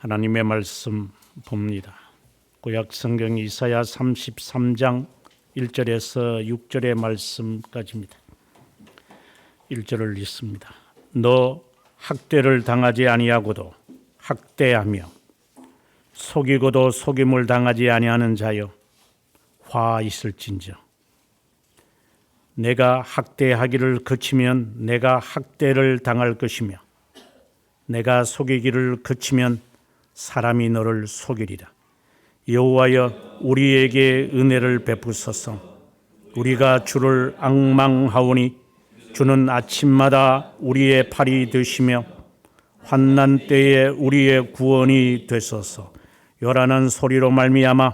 하나님의 말씀 봅니다. 구약 성경 이사야 33장 1절에서 6절의 말씀까지입니다. 1절을 읽습니다. 너 학대를 당하지 아니하고도 학대하며 속이고도 속임을 당하지 아니하는 자여 화 있을진저. 내가 학대하기를 그치면 내가 학대를 당할 것이며 내가 속이기를 그치면 사람이 너를 속이리라. 여호와여 우리에게 은혜를 베푸소서. 우리가 주를 앙망하오니 주는 아침마다 우리의 팔이 되시며 환난 때에 우리의 구원이 되소서. 요란한 소리로 말미암아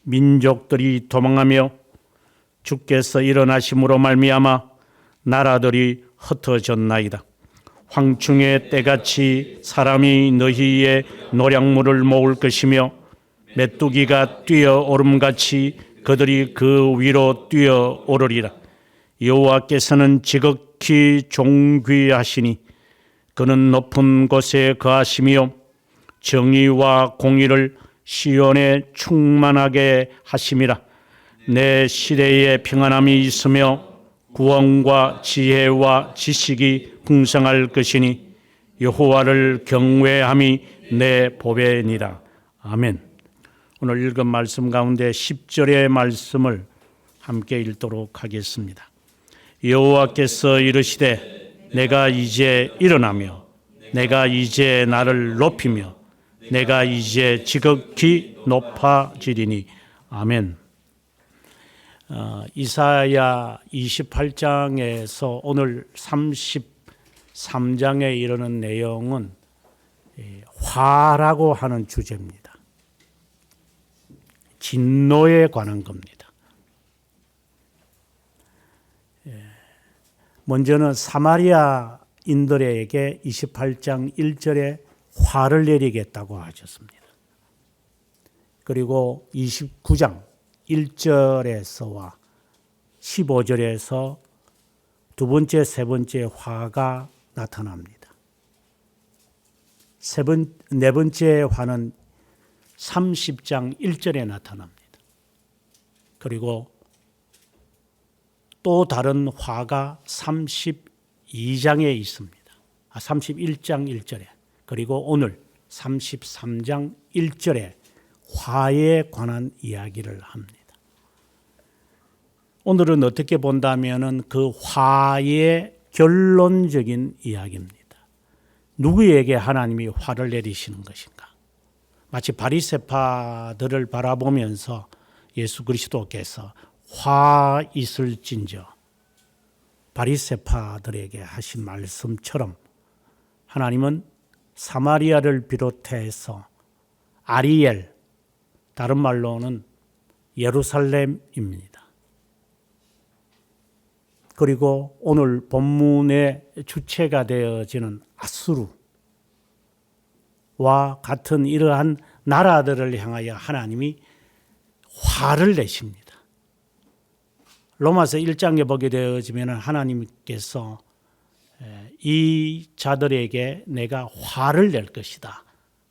민족들이 도망하며 주께서 일어나심으로 말미암아 나라들이 흩어졌나이다. 황충의 때같이 사람이 너희의 노량물을 모을 것이며 메뚜기가 뛰어오름같이 그들이 그 위로 뛰어오르리라. 여호와께서는 지극히 존귀하시니 그는 높은 곳에 거하시며 정의와 공의를 시온에 충만하게 하심이라. 내 시대에 평안함이 있으며 구원과 지혜와 지식이 풍성할 것이니 여호와를 경외함이 내 보배니라. 아멘. 오늘 읽은 말씀 가운데 10절의 말씀을 함께 읽도록 하겠습니다. 여호와께서 이르시되 내가 이제 일어나며 내가 이제 나를 높이며 내가 이제 지극히 높아지리니. 아멘. 이사야 28장에서 오늘 33장에 이르는 내용은 화라고 하는 주제입니다. 진노에 관한 겁니다. 먼저는 사마리아인들에게 28장 1절에 화를 내리겠다고 하셨습니다. 그리고 29장 1절에서와 15절에서 두 번째, 세 번째 화가 나타납니다. 네 번째 화는 30장 1절에 나타납니다. 그리고 또 다른 화가 32장에 있습니다. 31장 1절에. 그리고 오늘 33장 1절에 화에 관한 이야기를 합니다. 오늘은 어떻게 본다면은 그 화의 결론적인 이야기입니다. 누구에게 하나님이 화를 내리시는 것인가? 마치 바리새파들을 바라보면서 예수 그리스도께서 화 있을진저 바리새파들에게 하신 말씀처럼 하나님은 사마리아를 비롯해서 아리엘, 다른 말로는 예루살렘입니다. 그리고 오늘 본문의 주체가 되어지는 아수르와 같은 이러한 나라들을 향하여 하나님이 화를 내십니다. 로마서 1장에 보게 되어지면 하나님께서 이 자들에게 내가 화를 낼 것이다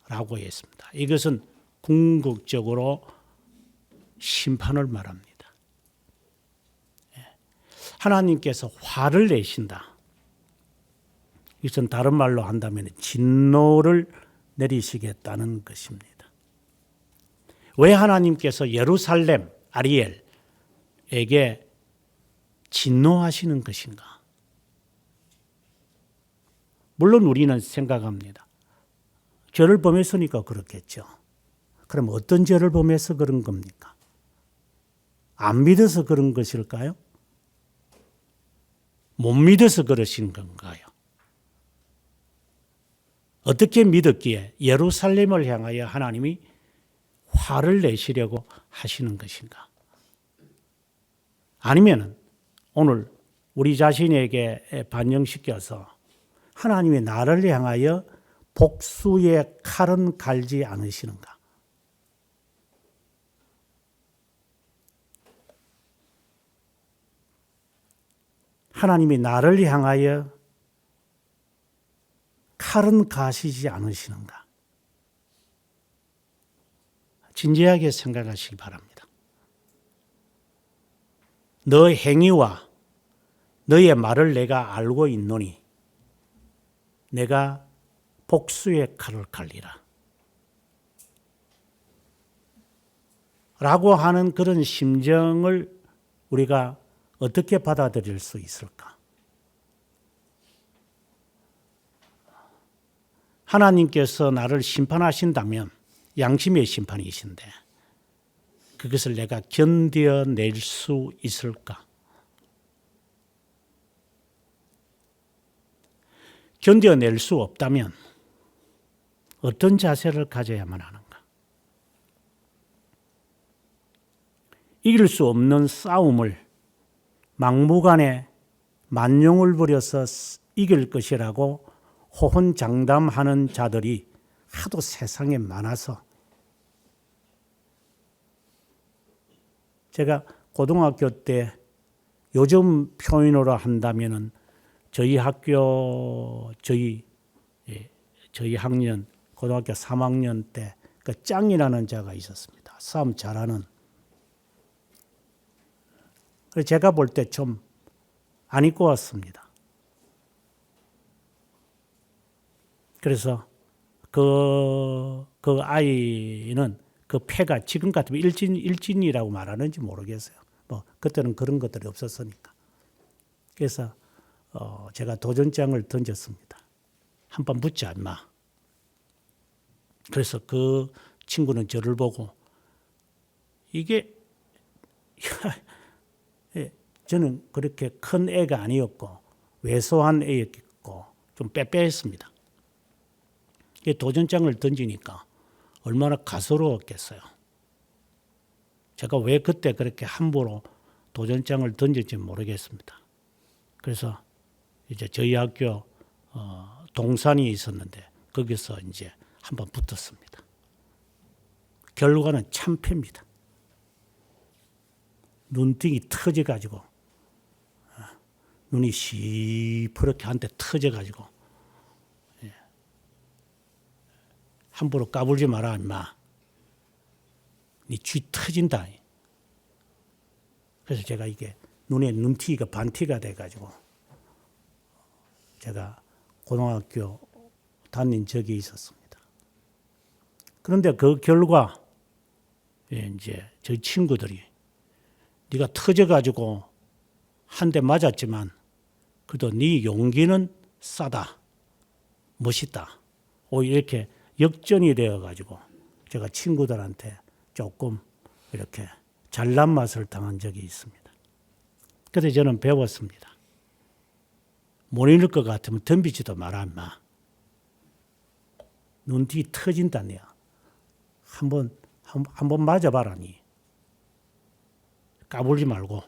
라고 했습니다. 이것은 궁극적으로 심판을 말합니다. 하나님께서 화를 내신다. 이것은 다른 말로 한다면 진노를 내리시겠다는 것입니다. 왜 하나님께서 예루살렘, 아리엘에게 진노하시는 것인가? 물론 우리는 생각합니다. 죄를 범했으니까 그렇겠죠. 그럼 어떤 죄를 범해서 그런 겁니까? 안 믿어서 그런 것일까요? 못 믿어서 그러신 건가요? 어떻게 믿었기에 예루살렘을 향하여 하나님이 화를 내시려고 하시는 것인가? 아니면 오늘 우리 자신에게 반영시켜서 하나님이 나를 향하여 복수의 칼은 갈지 않으시는가? 하나님이 나를 향하여 칼은 가시지 않으시는가? 진지하게 생각하시기 바랍니다. 너 행위와 너의 말을 내가 알고 있노니 내가 복수의 칼을 갈리라. 라고 하는 그런 심정을 우리가 어떻게 받아들일 수 있을까? 하나님께서 나를 심판하신다면 양심의 심판이신데 그것을 내가 견뎌낼 수 있을까? 견뎌낼 수 없다면 어떤 자세를 가져야만 하는가? 이길 수 없는 싸움을 막무가내 만용을 부려서 이길 것이라고 호언장담하는 자들이 하도 세상에 많아서 제가 고등학교 때 요즘 표현으로 한다면은 저희 학교 저희 학년 고등학교 3학년 때 그 짱이라는 자가 있었습니다. 싸움 잘하는. 그래서 제가 볼 때 좀 안 입고 왔습니다. 그래서 그 아이는 그 패가 지금 같으면 일진이라고 말하는지 모르겠어요. 뭐 그때는 그런 것들이 없었으니까. 그래서 제가 도전장을 던졌습니다. 한번 붙자 임마. 그래서 그 친구는 저를 보고 이게 저는 그렇게 큰 애가 아니었고 왜소한 애였고 좀 빼빼했습니다. 도전장을 던지니까 얼마나 가소로웠겠어요. 제가 왜 그때 그렇게 함부로 도전장을 던질지 모르겠습니다. 그래서 이제 저희 학교 동산이 있었는데 거기서 이제 한번 붙었습니다. 결과는 참패입니다. 눈등이 터져가지고 눈이 시퍼렇게 한테 터져가지고 함부로 까불지 마라 임마. 네 쥐 터진다. 그래서 제가 이게 눈에 눈티가 반티가 돼가지고 제가 고등학교 다닌 적이 있었습니다. 그런데 그 결과 이제 저희 친구들이 네가 터져가지고 한 대 맞았지만 그래도 네 용기는 싸다, 멋있다. 이렇게 역전이 되어가지고 제가 친구들한테 조금 이렇게 잘난 맛을 당한 적이 있습니다. 그래서 저는 배웠습니다. 못 이길 것 같으면 덤비지도 마라 인마. 눈뒤 터진다네요. 한번 맞아봐라 니. 까불지 말고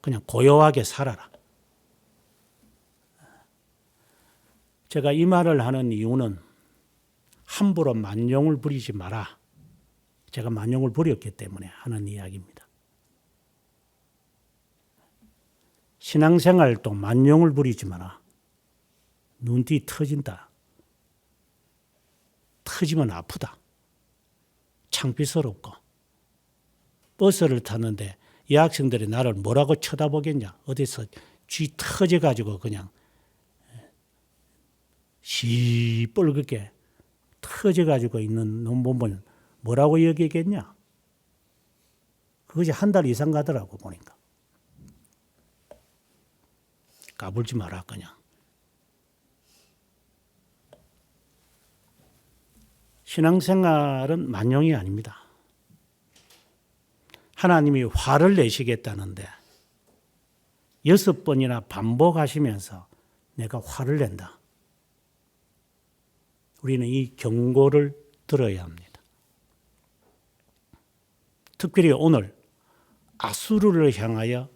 그냥 고요하게 살아라. 제가 이 말을 하는 이유는 함부로 만용을 부리지 마라. 제가 만용을 부렸기 때문에 하는 이야기입니다. 신앙생활도 만용을 부리지 마라. 눈뒤 터진다. 터지면 아프다. 창피스럽고. 버스를 탔는데 여학생들이 나를 뭐라고 쳐다보겠냐. 어디서 쥐 터져가지고 그냥 시뻘겋게 터져가지고 있는 놈 보면 뭐라고 여기겠냐. 그것이 한 달 이상 가더라고 보니까. 까불지 마라 그냥. 신앙생활은 만용이 아닙니다. 하나님이 화를 내시겠다는데 6번이나 반복하시면서 내가 화를 낸다. 우리는 이 경고를 들어야 합니다. 특별히 오늘 아수르를 향하여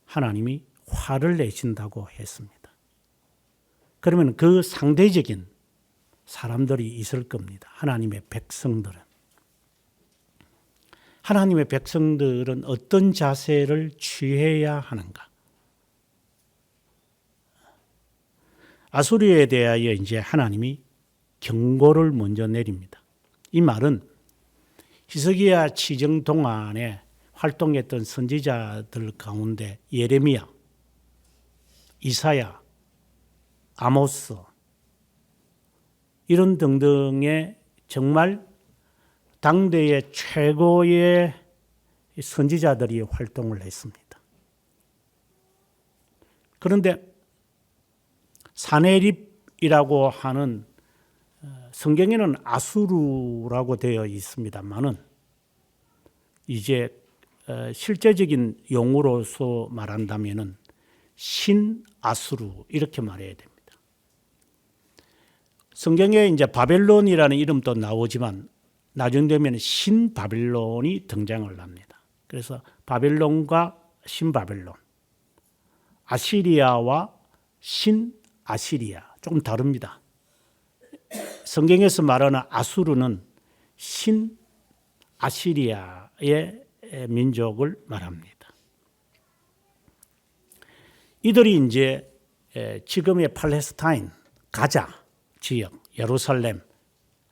하나님이 화를 내신다고 했습니다. 그러면 그 상대적인 사람들이 있을 겁니다. 하나님의 백성들은. 하나님의 백성들은 어떤 자세를 취해야 하는가? 아수르에 대하여 이제 하나님이 경고를 먼저 내립니다. 이 말은 히스기야 치정 동안에 활동했던 선지자들 가운데 예레미야, 이사야, 아모스 이런 등등의 정말 당대의 최고의 선지자들이 활동을 했습니다. 그런데 사네립이라고 하는 성경에는 아수르라고 되어 있습니다만은 이제 실제적인 용어로서 말한다면은 신아수르 이렇게 말해야 됩니다. 성경에 이제 바벨론이라는 이름도 나오지만 나중 되면 신바벨론이 등장을 합니다. 그래서 바벨론과 신바벨론, 아시리아와 신아시리아 조금 다릅니다. 성경에서 말하는 아수르는 신아시리아의 민족을 말합니다. 이들이 이제 지금의 팔레스타인, 가자 지역, 예루살렘,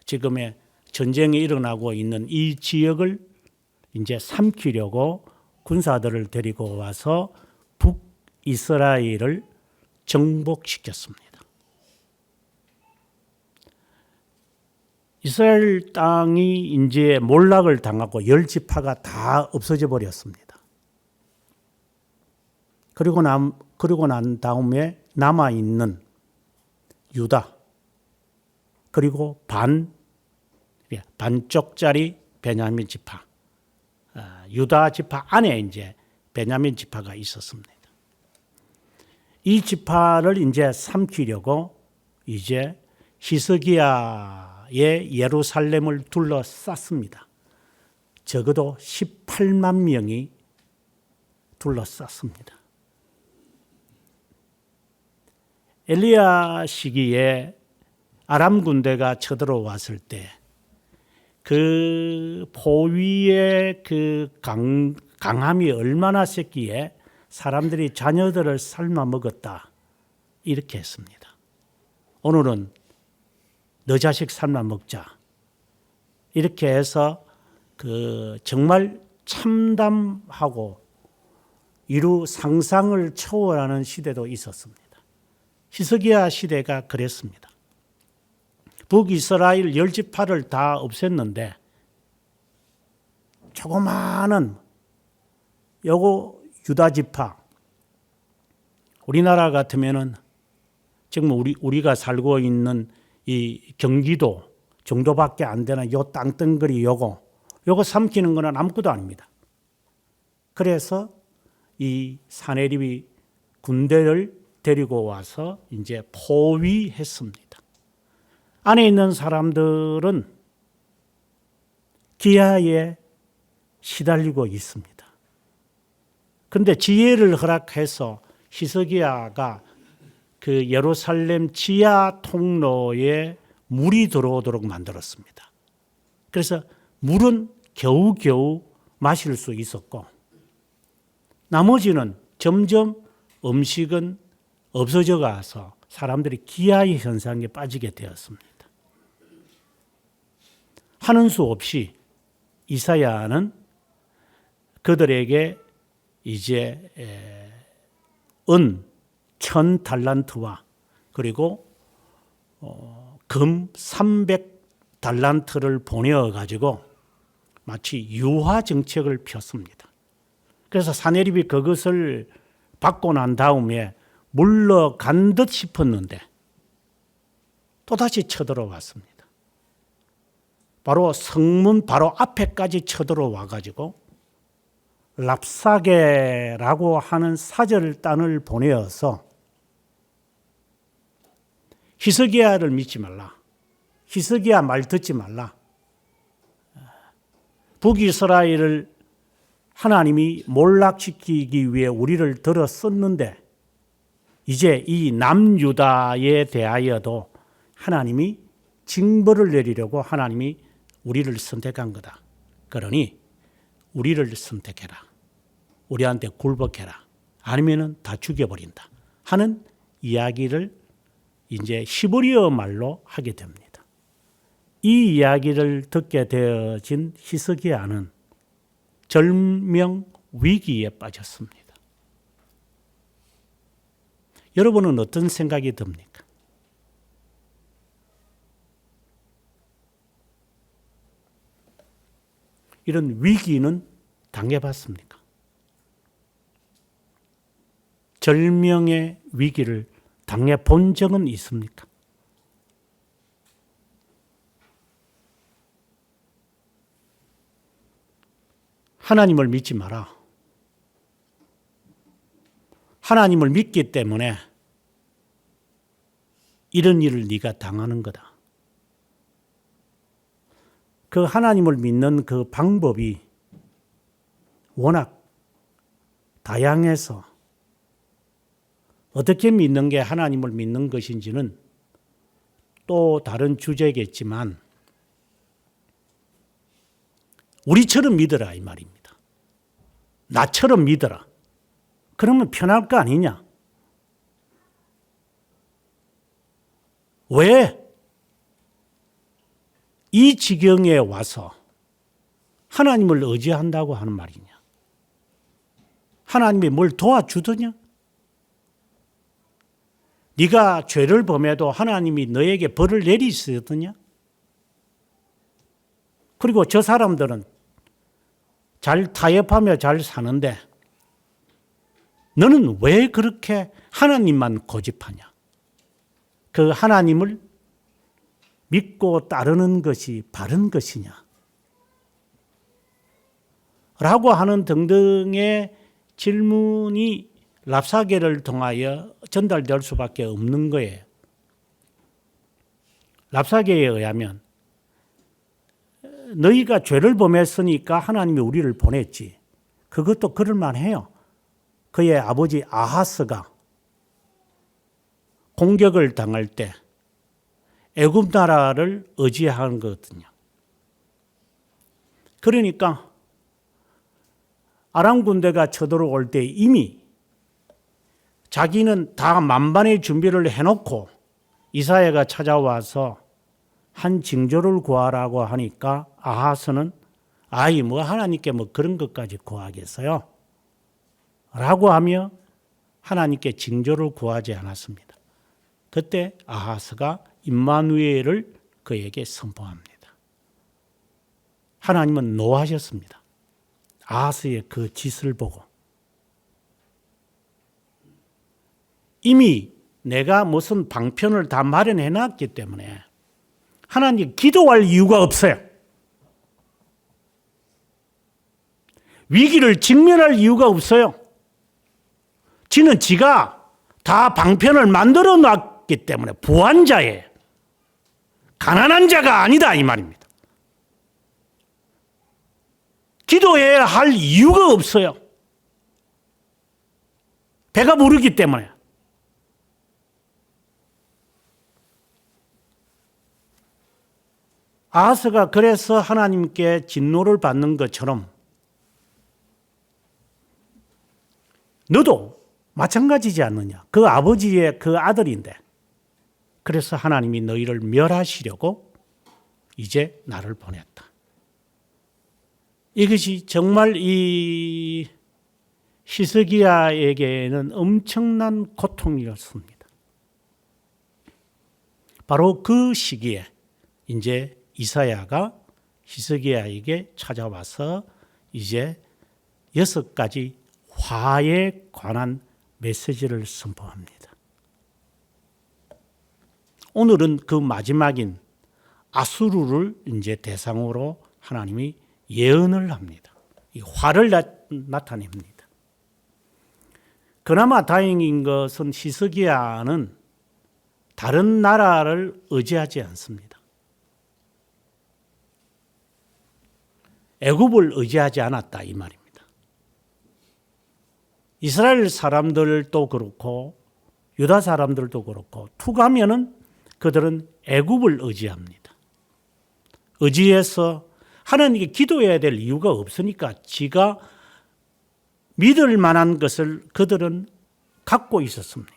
지금의 전쟁이 일어나고 있는 이 지역을 이제 삼키려고 군사들을 데리고 와서 북이스라엘을 정복시켰습니다. 이스라엘 땅이 이제 몰락을 당하고 열 지파가 다 없어져 버렸습니다. 그리고 난 다음에 남아 있는 유다 그리고 반쪽짜리 베냐민 지파, 유다 지파 안에 이제 베냐민 지파가 있었습니다. 이 지파를 이제 삼키려고 이제 히스기야의 예루살렘을 둘러쌌습니다. 적어도 18만 명이 둘러쌌습니다. 엘리야 시기에 아람 군대가 쳐들어왔을 때 그 포위의 그 강함이 얼마나 셌기에 사람들이 자녀들을 삶아 먹었다 이렇게 했습니다. 오늘은 너 자식 삶아 먹자 이렇게 해서 그 정말 참담하고 이루 상상을 초월하는 시대도 있었습니다. 히스기야 시대가 그랬습니다. 북이스라엘 열 지파를 다 없앴는데 조그마한 요거 유다 지파, 우리나라 같으면은 지금 우리가 살고 있는 이 경기도 정도밖에 안 되는 요 땅덩어리 요거 삼키는 거는 아무것도 아닙니다. 그래서 이 사네립이 군대를 데리고 와서 이제 포위했습니다. 안에 있는 사람들은 기아에 시달리고 있습니다. 그런데 지혜를 허락해서 히스기야가 그 예루살렘 지하 통로에 물이 들어오도록 만들었습니다. 그래서 물은 겨우겨우 마실 수 있었고 나머지는 점점 음식은 없어져 가서 사람들이 기아의 현상에 빠지게 되었습니다. 하는 수 없이 이사야는 그들에게 이제 은 1000달란트와 그리고 금 300달란트를 보내어 가지고 마치 유화 정책을 폈습니다. 그래서 사네립이 그것을 받고 난 다음에 물러간 듯 싶었는데 또다시 쳐들어왔습니다. 바로 성문 바로 앞에까지 쳐들어와 가지고 랍사게라고 하는 사절단을 보내어서 히스기야를 믿지 말라. 히스기야 말 듣지 말라. 북이스라엘을 하나님이 몰락시키기 위해 우리를 들어 썼는데 이제 이 남유다에 대하여도 하나님이 징벌을 내리려고 하나님이 우리를 선택한 거다. 그러니 우리를 선택해라. 우리한테 굴복해라. 아니면은 다 죽여버린다. 하는 이야기를 이제 히브리어 말로 하게 됩니다. 이 이야기를 듣게 되어진 히스기야는 절명 위기에 빠졌습니다. 여러분은 어떤 생각이 듭니까? 이런 위기는 당해봤습니까? 절명의 위기를 당해본 적은 있습니까? 하나님을 믿지 마라. 하나님을 믿기 때문에 이런 일을 네가 당하는 거다. 그 하나님을 믿는 그 방법이 워낙 다양해서 어떻게 믿는 게 하나님을 믿는 것인지는 또 다른 주제겠지만 우리처럼 믿어라 이 말입니다. 나처럼 믿어라. 그러면 편할 거 아니냐? 왜 이 지경에 와서 하나님을 의지한다고 하는 말이냐? 하나님이 뭘 도와주더냐? 네가 죄를 범해도 하나님이 너에게 벌을 내리시더냐? 그리고 저 사람들은 잘 타협하며 잘 사는데 너는 왜 그렇게 하나님만 고집하냐? 그 하나님을 믿고 따르는 것이 바른 것이냐? 라고 하는 등등의 질문이 랍사게를 통하여 전달될 수밖에 없는 거예요. 랍사게에 의하면 너희가 죄를 범했으니까 하나님이 우리를 보냈지. 그것도 그럴 만해요. 그의 아버지 아하스가 공격을 당할 때 애굽 나라를 의지한 거거든요. 그러니까 아람 군대가 쳐들어올 때 이미 자기는 다 만반의 준비를 해놓고 이사야가 찾아와서 한 징조를 구하라고 하니까 아하스는 아이 뭐 하나님께 뭐 그런 것까지 구하겠어요? 라고 하며 하나님께 징조를 구하지 않았습니다. 그때 아하스가 임마누엘을 그에게 선포합니다. 하나님은 노하셨습니다. 아하스의 그 짓을 보고 이미 내가 무슨 방편을 다 마련해 놨기 때문에 하나님 기도할 이유가 없어요. 위기를 직면할 이유가 없어요. 지는 지가 다 방편을 만들어 놨기 때문에 부한 자예요. 가난한 자가 아니다 이 말입니다. 기도해야 할 이유가 없어요. 배가 부르기 때문에. 아하스가 그래서 하나님께 진노를 받는 것처럼 너도 마찬가지지 않느냐. 그 아버지의 그 아들인데 그래서 하나님이 너희를 멸하시려고 이제 나를 보냈다. 이것이 정말 이 히스기야에게는 엄청난 고통이었습니다. 바로 그 시기에 이제 이사야가 히스기야에게 찾아와서 이제 6가지 화에 관한 메시지를 선포합니다. 오늘은 그 마지막인 아수르를 이제 대상으로 하나님이 예언을 합니다. 이 화를 나타냅니다. 그나마 다행인 것은 히스기야는 다른 나라를 의지하지 않습니다. 애굽을 의지하지 않았다 이 말입니다. 이스라엘 사람들도 그렇고 유다 사람들도 그렇고 투가면은 그들은 애굽을 의지합니다. 의지해서 하나님께 기도해야 될 이유가 없으니까 지가 믿을 만한 것을 그들은 갖고 있었습니다.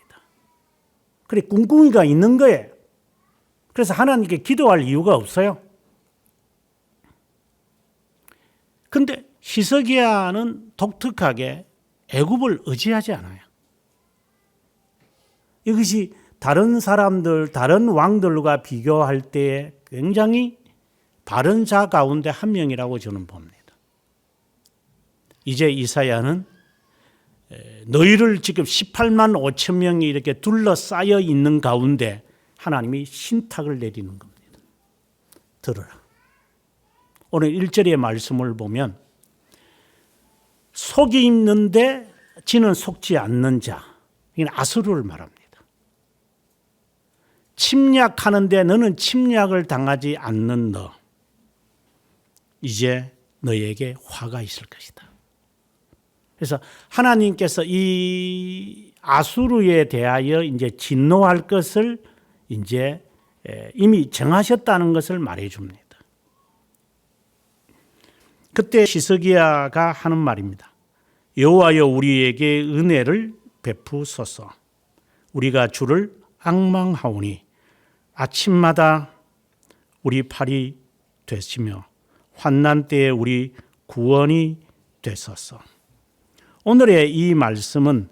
그래 꿍꿍이가 있는 거예요. 그래서 하나님께 기도할 이유가 없어요. 근데 히스기야는 독특하게 애굽을 의지하지 않아요. 이것이 다른 사람들, 다른 왕들과 비교할 때 굉장히 바른 자 가운데 한 명이라고 저는 봅니다. 이제 이사야는 너희를 지금 18만 5천 명이 이렇게 둘러싸여 있는 가운데 하나님이 신탁을 내리는 겁니다. 들으라. 오늘 1절의 말씀을 보면 속이 있는데 지는 속지 않는 자, 이건 아수르를 말합니다. 침략하는데 너는 침략을 당하지 않는 너, 이제 너에게 화가 있을 것이다. 그래서 하나님께서 이 아수르에 대하여 이제 진노할 것을 이제 이미 정하셨다는 것을 말해 줍니다. 그때 히스기야가 하는 말입니다. 여호와여 우리에게 은혜를 베푸소서. 우리가 주를 앙망하오니 아침마다 우리 팔이 되시며 환난 때에 우리 구원이 되소서. 오늘의 이 말씀은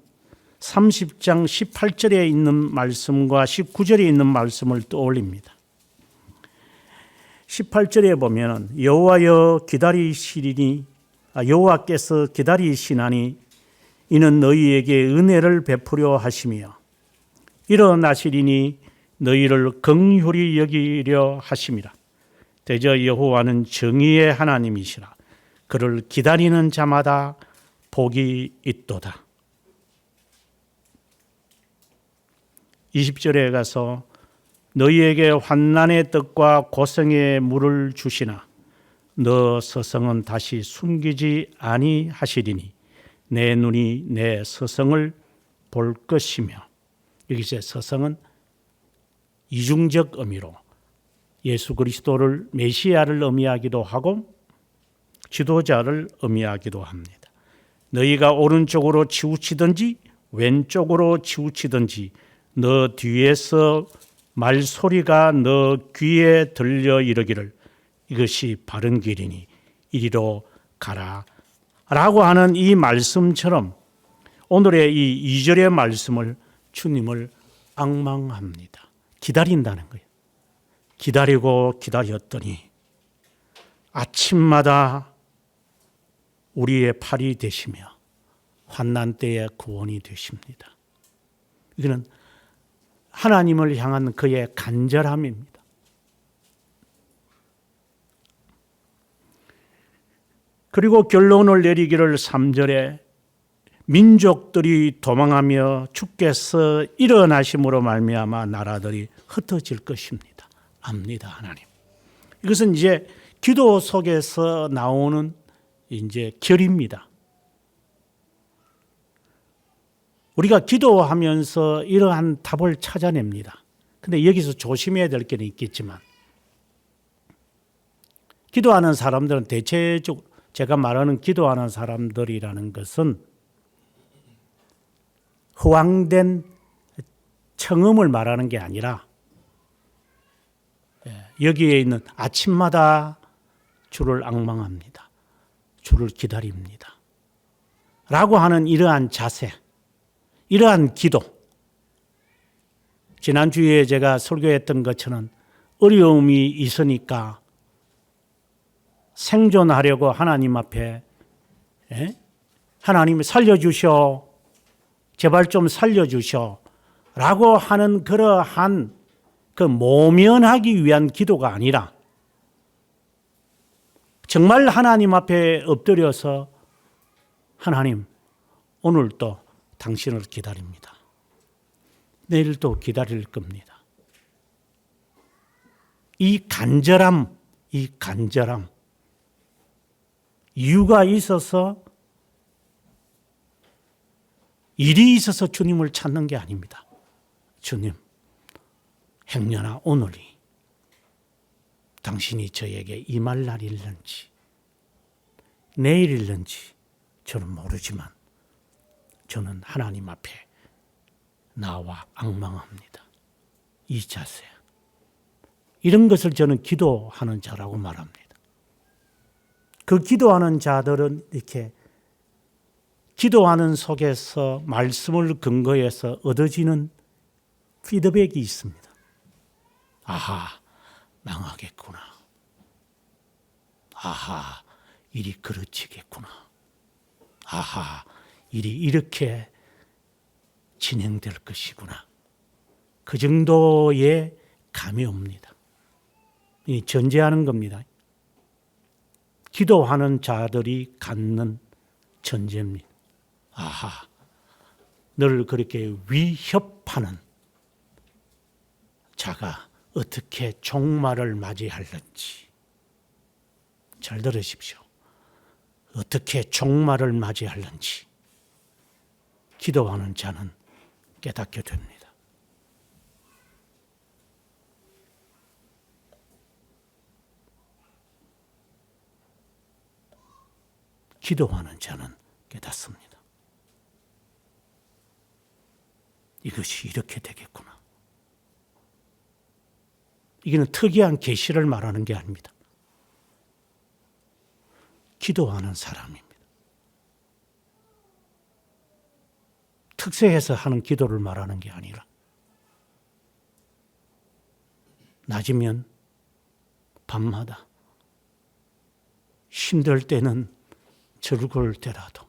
30장 18절에 있는 말씀과 19절에 있는 말씀을 떠올립니다. 18절에 보면 여호와여 기다리시리니 여호와께서 기다리시나니 이는 너희에게 은혜를 베푸려 하시며 일어나시리니 너희를 긍휼히 여기려 하심이라. 대저 여호와는 정의의 하나님이시라. 그를 기다리는 자마다 복이 있도다. 20절에 가서 너희에게 환난의 떡과 고생의 물을 주시나 너 서성은 다시 숨기지 아니하시리니 내 눈이 내 서성을 볼 것이며, 여기서 서성은 이중적 의미로 예수 그리스도를 메시아를 의미하기도 하고 지도자를 의미하기도 합니다. 너희가 오른쪽으로 치우치든지 왼쪽으로 치우치든지 너 뒤에서 말소리가 너 귀에 들려 이르기를 이것이 바른 길이니 이리로 가라 라고 하는 이 말씀처럼 오늘의 이 2절의 말씀을 주님을 앙망합니다. 기다린다는 거예요. 기다리고 기다렸더니 아침마다 우리의 팔이 되시며 환난 때에 구원이 되십니다. 이거는 하나님을 향한 그의 간절함입니다. 그리고 결론을 내리기를 3절에 민족들이 도망하며 주께서 일어나심으로 말미암아 나라들이 흩어질 것입니다. 압니다, 하나님. 이것은 이제 기도 속에서 나오는 이제 결입니다. 우리가 기도하면서 이러한 답을 찾아냅니다. 근데 여기서 조심해야 될 게 있겠지만 기도하는 사람들은 대체적으로 제가 말하는 기도하는 사람들이라는 것은 허황된 청음을 말하는 게 아니라 여기에 있는 아침마다 주를 앙망합니다. 주를 기다립니다. 라고 하는 이러한 자세, 이러한 기도. 지난주에 제가 설교했던 것처럼 어려움이 있으니까 생존하려고 하나님 앞에 하나님이 살려주셔, 제발 좀 살려주셔 라고 하는 그러한 그 모면하기 위한 기도가 아니라 정말 하나님 앞에 엎드려서 하나님 오늘도 당신을 기다립니다. 내일도 기다릴 겁니다. 이 간절함, 이유가 있어서 일이 있어서 주님을 찾는 게 아닙니다. 주님, 행여나 오늘이 당신이 저에게 임할 날일는지 내일일는지 저는 모르지만 저는 하나님 앞에 나와 앙망합니다. 이 자세. 이런 것을 저는 기도하는 자라고 말합니다. 그 기도하는 자들은 이렇게 기도하는 속에서 말씀을 근거해서 얻어지는 피드백이 있습니다. 아하, 망하겠구나. 아하, 일이 그르치겠구나. 아하, 일이 이렇게 진행될 것이구나. 그 정도의 감이 옵니다. 이 전제하는 겁니다. 기도하는 자들이 갖는 전제입니다. 아하, 너를 그렇게 위협하는 자가 어떻게 종말을 맞이할는지 잘 들으십시오. 어떻게 종말을 맞이할는지 기도하는 자는 깨닫게 됩니다. 기도하는 자는 깨닫습니다. 이것이 이렇게 되겠구나. 이게는 특이한 계시를 말하는 게 아닙니다. 기도하는 사람입니다. 특세해서 하는 기도를 말하는 게 아니라 낮이면 밤마다 힘들 때는 즐거울 때라도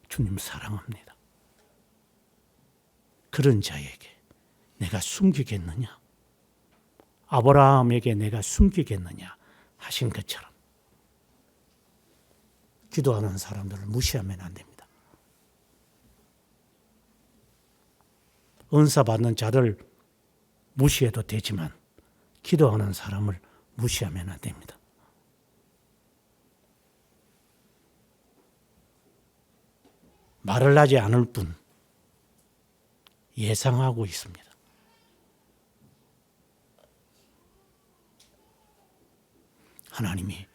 주님 사랑합니다. 그런 자에게 내가 숨기겠느냐? 아브라함에게 내가 숨기겠느냐? 하신 것처럼 기도하는 사람들을 무시하면 안 됩니다. 은사 받는 자를 무시해도 되지만 기도하는 사람을 무시하면 안 됩니다. 말을 하지 않을 뿐 예상하고 있습니다. 하나님이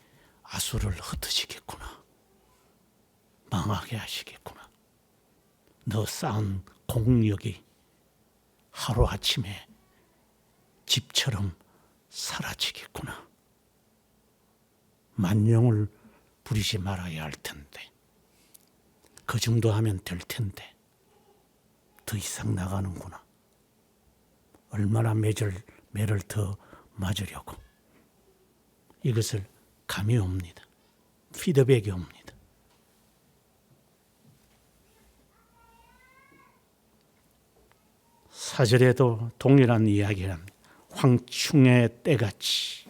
아수를 흩으시겠구나. 망하게 하시겠구나. 너 쌓은 공력이 하루아침에 집처럼 사라지겠구나. 만용을 부리지 말아야 할 텐데. 그 정도 하면 될 텐데. 더 이상 나가는구나. 얼마나 매를 더 맞으려고. 이것을 감이 옵니다. 피드백이 옵니다. 사절에도 동일한 이야기를 합니다. 황충의 때같이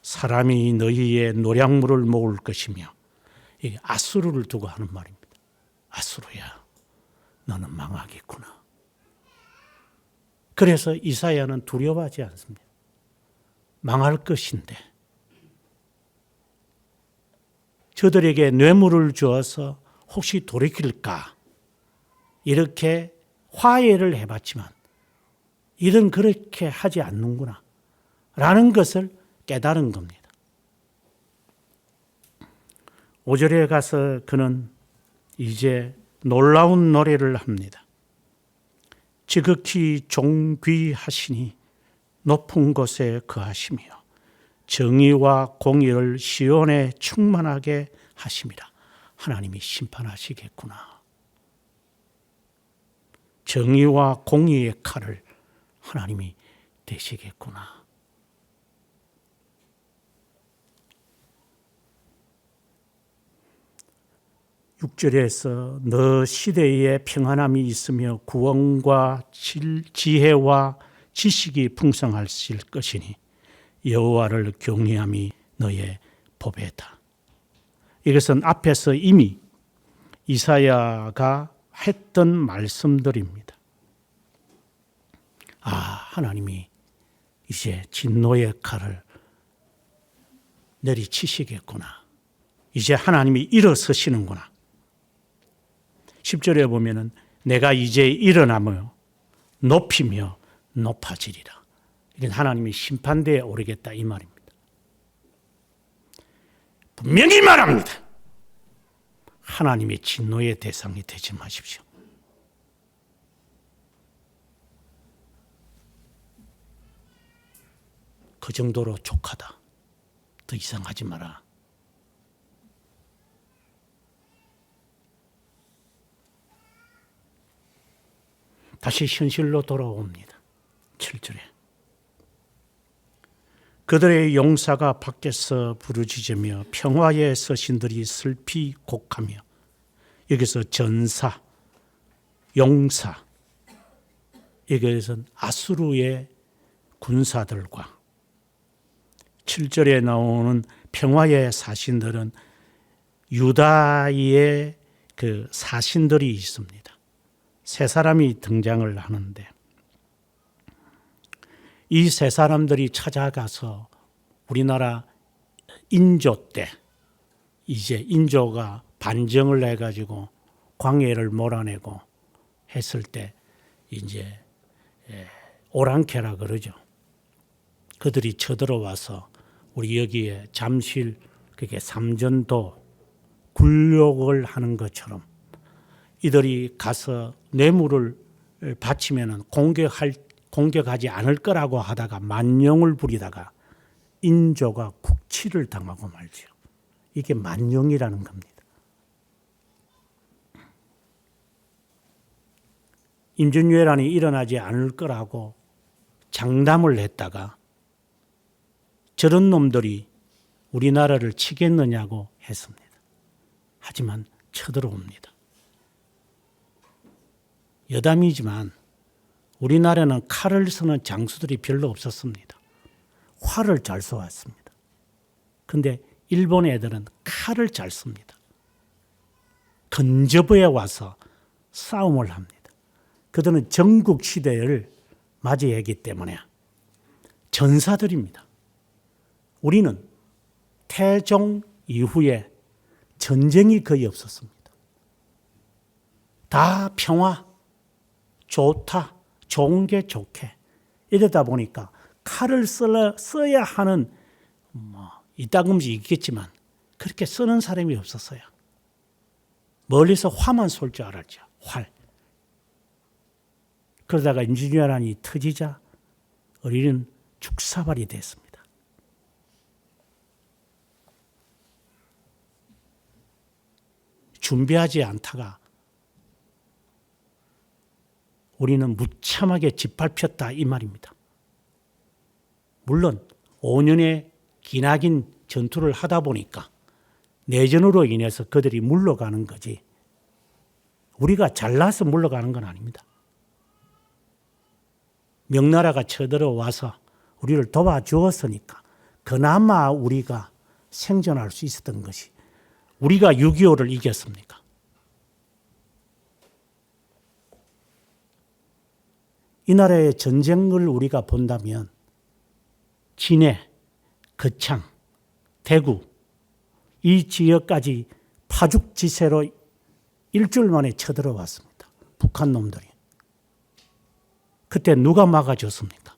사람이 너희의 노량물을 먹을 것이며, 이게 아수르를 두고 하는 말입니다. 아수르야, 너는 망하겠구나. 그래서 이사야는 두려워하지 않습니다. 망할 것인데 저들에게 뇌물을 주어서 혹시 돌이킬까 이렇게 화해를 해봤지만 이런 그렇게 하지 않는구나 라는 것을 깨달은 겁니다. 5절에 가서 그는 이제 놀라운 노래를 합니다. 지극히 존귀하시니 높은 곳에 거하시며 정의와 공의를 시온에 충만하게 하심이라. 하나님이 심판하시겠구나. 정의와 공의의 칼을 하나님이 대시겠구나. (6절에서) 너 시대에 평안함이 있으며 구원과 지혜와 지식이 풍성하실 것이니 여호와를 경외함이 너의 법이다. 이것은 앞에서 이미 이사야가 했던 말씀들입니다. 아, 하나님이 이제 진노의 칼을 내리치시겠구나. 이제 하나님이 일어서시는구나. 10절에 보면은 내가 이제 일어나며 높이며 높아지리라. 이건 하나님이 심판대에 오르겠다 이 말입니다. 분명히 말합니다. 하나님의 진노의 대상이 되지 마십시오. 그 정도로 족하다. 더 이상 하지 마라. 다시 현실로 돌아옵니다. 7절에. 그들의 용사가 밖에서 부르짖으며 평화의 서신들이 슬피 곡하며, 여기서 전사, 용사, 여기에서는 아수르의 군사들과 7절에 나오는 평화의 사신들은 유다의 그 사신들이 있습니다. 세 사람이 등장을 하는데, 이 세 사람들이 찾아가서 우리나라 인조 때 이제 인조가 반정을 해가지고 광해를 몰아내고 했을 때 이제 오랑캐라 그러죠. 그들이 쳐들어와서 우리 여기에 잠실, 그게 삼전도 굴욕을 하는 것처럼 이들이 가서 뇌물을 바치면은 공격하지 않을 거라고 하다가 만용을 부리다가 인조가 국치를 당하고 말죠. 이게 만용이라는 겁니다. 임진왜란이 일어나지 않을 거라고 장담을 했다가 저런 놈들이 우리나라를 치겠느냐고 했습니다. 하지만 쳐들어옵니다. 여담이지만 우리나라는 칼을 쓰는 장수들이 별로 없었습니다. 활을 잘 쏘았습니다. 그런데 일본 애들은 칼을 잘 씁니다. 근접에 와서 싸움을 합니다. 그들은 전국 시대를 맞이했기 때문에 전사들입니다. 우리는 태종 이후에 전쟁이 거의 없었습니다. 다 평화, 좋다, 좋은 게 좋게 이러다 보니까 칼을 써야 하는 이따금씩 있겠지만 그렇게 쓰는 사람이 없었어요. 멀리서 화만 쏠 줄 알았죠. 활. 그러다가 임진왜란이 터지자 우리는 죽사발이 됐습니다. 준비하지 않다가 우리는 무참하게 짓밟혔다 이 말입니다. 물론 5년의 기나긴 전투를 하다 보니까 내전으로 인해서 그들이 물러가는 거지 우리가 잘나서 물러가는 건 아닙니다. 명나라가 쳐들어와서 우리를 도와주었으니까 그나마 우리가 생존할 수 있었던 것이 우리가 6.25를 이겼습니까? 이 나라의 전쟁을 우리가 본다면 진해, 거창, 대구 이 지역까지 파죽지세로 일주일 만에 쳐들어왔습니다. 북한 놈들이. 그때 누가 막아줬습니까?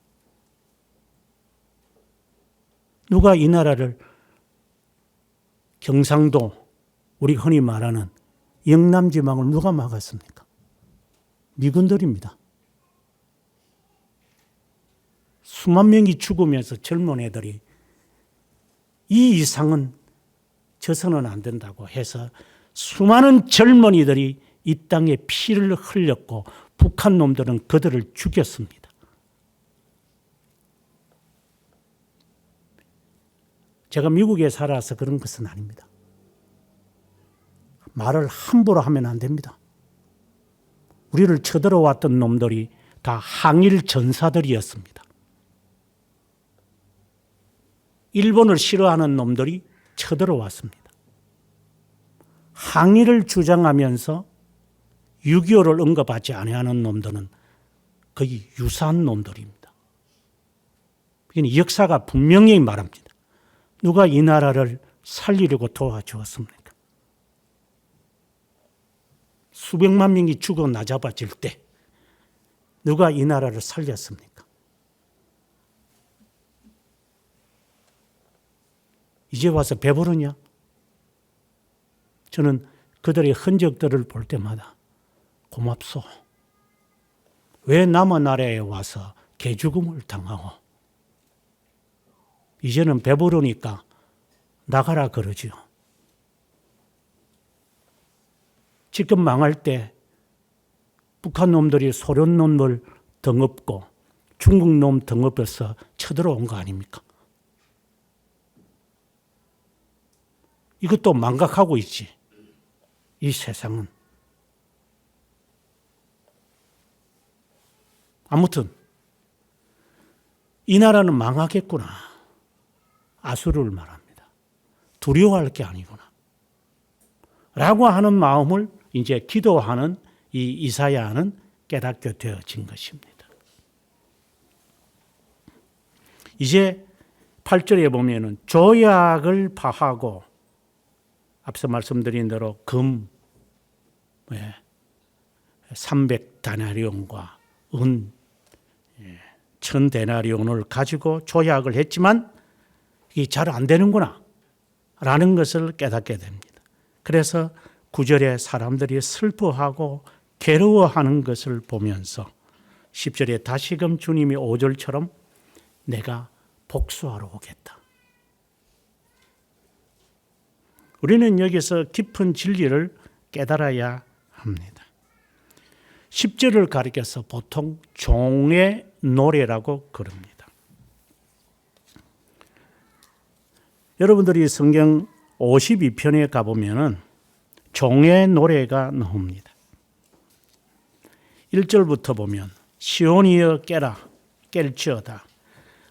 누가 이 나라를 경상도 우리 흔히 말하는 영남지방을 누가 막았습니까? 미군들입니다. 수만 명이 죽으면서 젊은 애들이 이 이상은 져서는 안 된다고 해서 수많은 젊은이들이 이 땅에 피를 흘렸고 북한 놈들은 그들을 죽였습니다. 제가 미국에 살아서 그런 것은 아닙니다. 말을 함부로 하면 안 됩니다. 우리를 쳐들어왔던 놈들이 다 항일 전사들이었습니다. 일본을 싫어하는 놈들이 쳐들어왔습니다. 항일을 주장하면서 6.25를 언급하지 않아하는 놈들은 거의 유사한 놈들입니다. 이건 역사가 분명히 말합니다. 누가 이 나라를 살리려고 도와주었습니까? 수백만 명이 죽어 나잡아질 때 누가 이 나라를 살렸습니까? 이제 와서 배부르냐? 저는 그들의 흔적들을 볼 때마다 고맙소. 왜 남의 나라에 와서 개죽음을 당하고 이제는 배부르니까 나가라 그러지요. 지금 망할 때 북한 놈들이 소련 놈을 덩업고 중국 놈 덩업에서 쳐들어온 거 아닙니까? 이것도 망각하고 있지. 이 세상은. 아무튼 이 나라는 망하겠구나. 아수르를 말합니다. 두려워할 게 아니구나. 라고 하는 마음을 이제 기도하는 이 이사야는 깨닫게 되어진 것입니다. 이제 8절에 보면은 조약을 파하고 앞서 말씀드린 대로 금 300데나리온과 은 1000데나리온을 가지고 조약을 했지만 이게 잘 안 되는구나 라는 것을 깨닫게 됩니다. 그래서 9절에 사람들이 슬퍼하고 괴로워하는 것을 보면서 10절에 다시금 주님이 5절처럼 내가 복수하러 오겠다. 우리는 여기서 깊은 진리를 깨달아야 합니다. 10절을 가리켜서 보통 종의 노래라고 그럽니다. 여러분들이 성경 52편에 가보면은 종의 노래가 나옵니다. 1절부터 보면 시온이여 깨라 깰지어다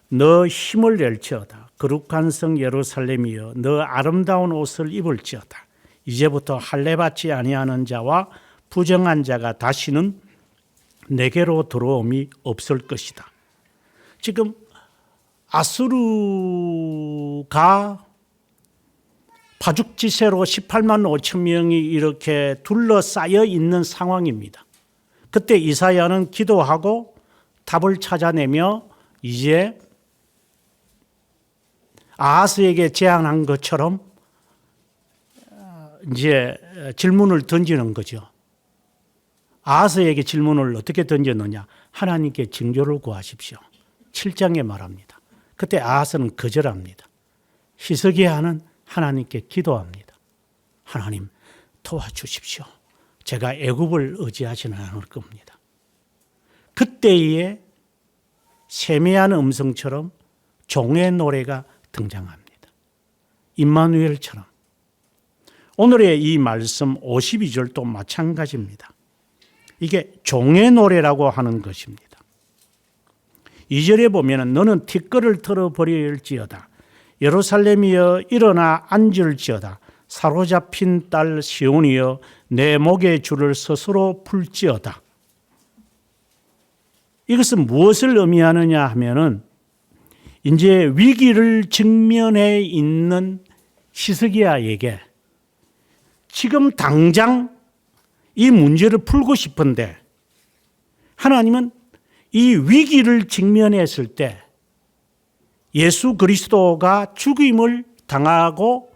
너 힘을 낼지어다 거룩한 성 예루살렘이여 너 아름다운 옷을 입을지어다 이제부터 할례받지 아니하는 자와 부정한 자가 다시는 내게로 들어옴이 없을 것이다. 지금 아수르가 파죽지세로 18만 5천 명이 이렇게 둘러싸여 있는 상황입니다. 그때 이사야는 기도하고 답을 찾아내며 이제 아하스에게 제안한 것처럼 이제 질문을 던지는 거죠. 아하스에게 질문을 어떻게 던졌느냐? 하나님께 징조를 구하십시오. 7장에 말합니다. 그때 아하스는 거절합니다. 히스기야는 하나님께 기도합니다. 하나님 도와주십시오. 제가 애굽을 의지하지는 않을 겁니다. 그때의 세미한 음성처럼 종의 노래가 등장합니다. 임마누엘처럼. 오늘의 이 말씀 52절도 마찬가지입니다. 이게 종의 노래라고 하는 것입니다. 2절에 보면 너는 티끌을 털어버릴지어다. 예루살렘이여 일어나 앉을지어다. 사로잡힌 딸 시온이여 내 목의 줄을 스스로 풀지어다. 이것은 무엇을 의미하느냐 하면은 이제 위기를 직면해 있는 히스기야에게 지금 당장 이 문제를 풀고 싶은데 하나님은 이 위기를 직면했을 때 예수 그리스도가 죽임을 당하고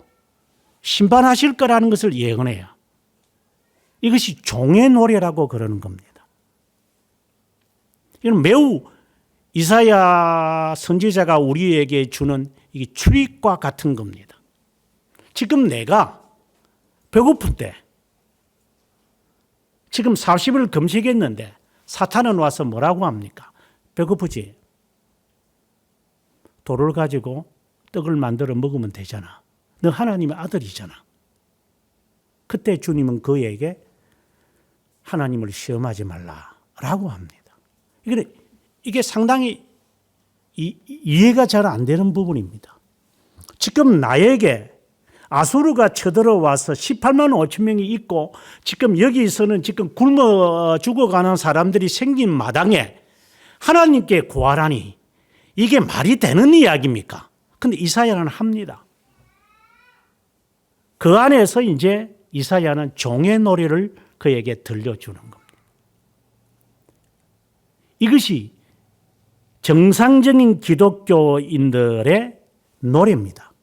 심판하실 거라는 것을 예언해요. 이것이 종의 노래라고 그러는 겁니다. 이건 매우 이사야 선지자가 우리에게 주는 이게 출입과 같은 겁니다. 지금 내가 배고픈데 지금 40일 금식했는데 사탄은 와서 뭐라고 합니까? 배고프지? 돌을 가지고 떡을 만들어 먹으면 되잖아. 너 하나님의 아들이잖아. 그때 주님은 그에게 하나님을 시험하지 말라라고 합니다. 이게 상당히 이해가 잘 안 되는 부분입니다. 지금 나에게 아수르가 쳐들어와서 18만 5천 명이 있고 지금 여기서는 지금 굶어 죽어가는 사람들이 생긴 마당에 하나님께 구하라니 이게 말이 되는 이야기입니까? 근데 이사야는 합니다. 그 안에서 이제 이사야는 종의 노래를 그에게 들려주는 겁니다. 이것이 정상적인 기독교인들의 노래입니다.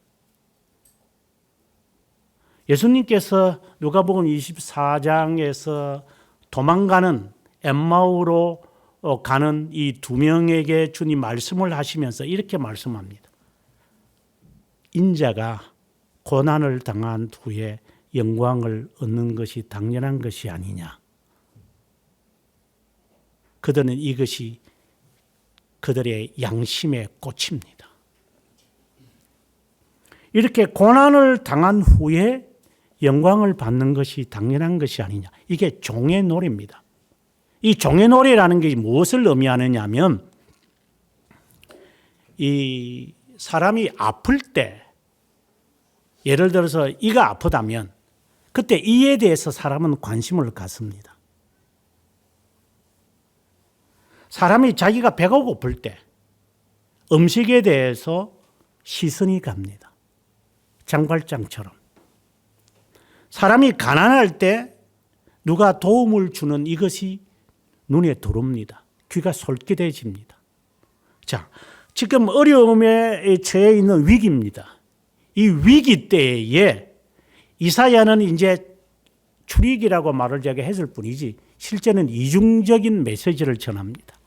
예수님께서 누가복음 24장에서 도망가는 엠마오로 가는 이 두 명에게 주님 말씀을 하시면서 이렇게 말씀합니다. 인자가 고난을 당한 후에 영광을 얻는 것이 당연한 것이 아니냐. 그들은 이것이 그들의 양심의 꽃입니다. 이렇게 고난을 당한 후에 영광을 받는 것이 당연한 것이 아니냐. 이게 종의 노래입니다. 이 종의 노래라는 게 무엇을 의미하느냐 하면 이 사람이 아플 때 예를 들어서 이가 아프다면 그때 이에 대해서 사람은 관심을 갖습니다. 사람이 자기가 배가 고플 때 음식에 대해서 시선이 갑니다. 장발장처럼. 사람이 가난할 때 누가 도움을 주는 이것이 눈에 들어옵니다. 귀가 솔깃해집니다. 자, 지금 어려움에 처해 있는 위기입니다. 이 위기 때에 이사야는 이제 출애굽이라고 말을 제가 했을 뿐이지 실제는 이중적인 메시지를 전합니다.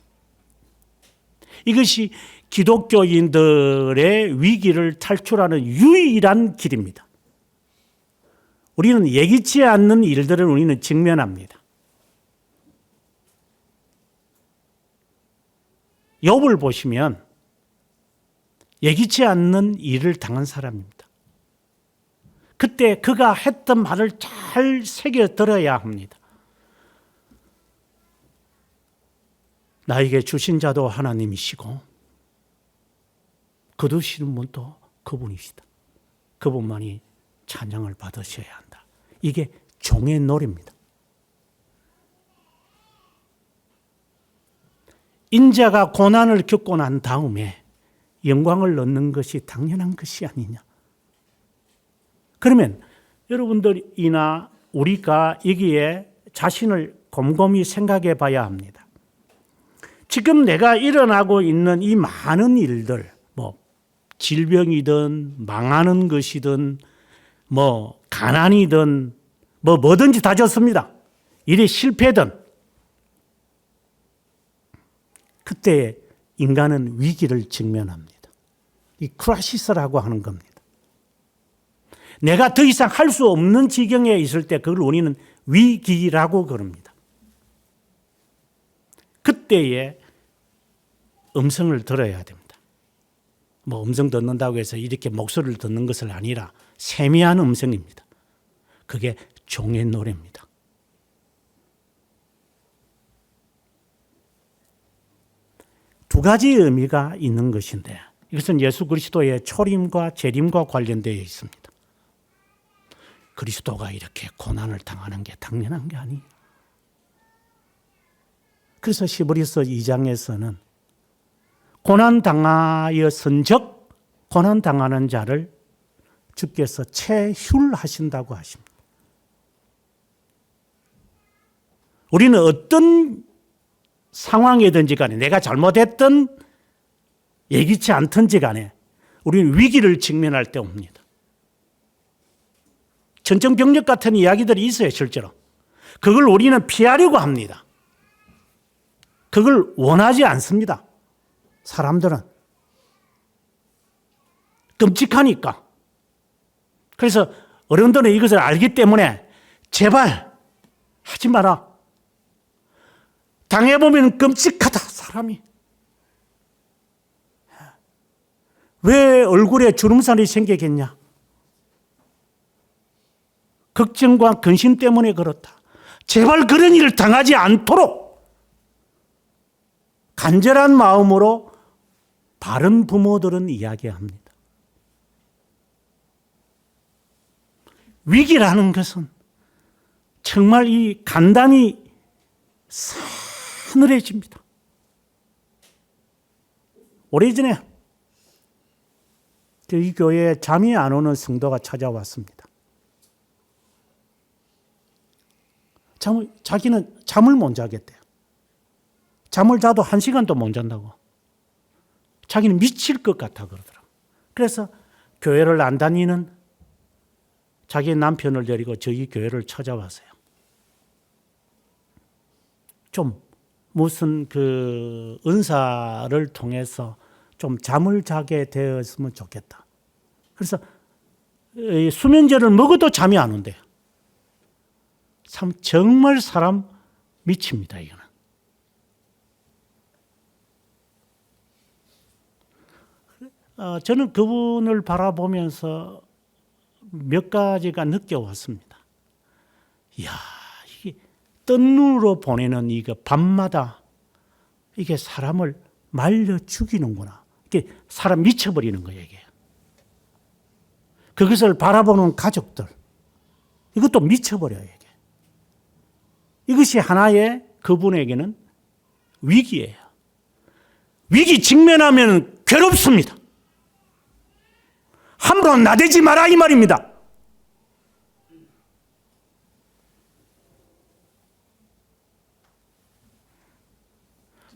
이것이 기독교인들의 위기를 탈출하는 유일한 길입니다. 우리는 예기치 않는 일들을 우리는 직면합니다. 욥을 보시면 예기치 않는 일을 당한 사람입니다. 그때 그가 했던 말을 잘 새겨 들어야 합니다. 나에게 주신 자도 하나님이시고 거두시는 분도 그분이시다. 그분만이 찬양을 받으셔야 한다. 이게 종의 노래입니다. 인자가 고난을 겪고 난 다음에 영광을 얻는 것이 당연한 것이 아니냐. 그러면 여러분들이나 우리가 여기에 자신을 곰곰이 생각해 봐야 합니다. 지금 내가 일어나고 있는 이 많은 일들, 질병이든 망하는 것이든 가난이든 뭐든지 다 좋습니다. 일이 실패든 그때 인간은 위기를 직면합니다. 이 크라시스라고 하는 겁니다. 내가 더 이상 할 수 없는 지경에 있을 때 그걸 우리는 위기라고 그럽니다. 그때에 음성을 들어야 됩니다. 음성 듣는다고 해서 이렇게 목소리를 듣는 것은 아니라 세미한 음성입니다. 그게 종의 노래입니다. 두 가지 의미가 있는 것인데 이것은 예수 그리스도의 초림과 재림과 관련되어 있습니다. 그리스도가 이렇게 고난을 당하는 게 당연한 게 아니에요. 그래서 히브리서 2장에서는 고난당하였은즉 고난당하는 자를 주께서 체휼하신다고 하십니다. 우리는 어떤 상황이든지 간에 내가 잘못했든 예기치 않든지 간에 우리는 위기를 직면할 때 옵니다. 천정병력 같은 이야기들이 있어요, 실제로. 그걸 우리는 피하려고 합니다. 그걸 원하지 않습니다. 사람들은. 끔찍하니까. 그래서 어른들은 이것을 알기 때문에 제발 하지 마라. 당해보면 끔찍하다, 사람이. 왜 얼굴에 주름살이 생기겠냐? 걱정과 근심 때문에 그렇다. 제발 그런 일을 당하지 않도록 간절한 마음으로 바른 부모들은 이야기합니다. 위기라는 것은 정말 이 간담이 싸늘해집니다. 오래전에 이 교회에 잠이 안 오는 성도가 찾아왔습니다. 자기는 잠을 못 자겠대요. 잠을 자도 1시간도 못 잔다고. 자기는 미칠 것 같아 그러더라고요. 그래서 교회를 안 다니는 자기 남편을 데리고 저희 교회를 찾아왔어요. 좀 무슨 은사를 통해서 좀 잠을 자게 되었으면 좋겠다. 그래서 수면제를 먹어도 잠이 안 온대요. 참 정말 사람 미칩니다, 이거는. 저는 그분을 바라보면서 몇 가지가 느껴왔습니다. 이야, 이게 뜬 눈으로 보내는 이거 밤마다 이게 사람을 말려 죽이는구나. 이게 사람 미쳐버리는 거예요, 이게. 그것을 바라보는 가족들, 이것도 미쳐버려요, 이게. 이것이 하나의 그분에게는 위기예요. 위기 직면하면 괴롭습니다. 함부로 나대지 마라 이 말입니다.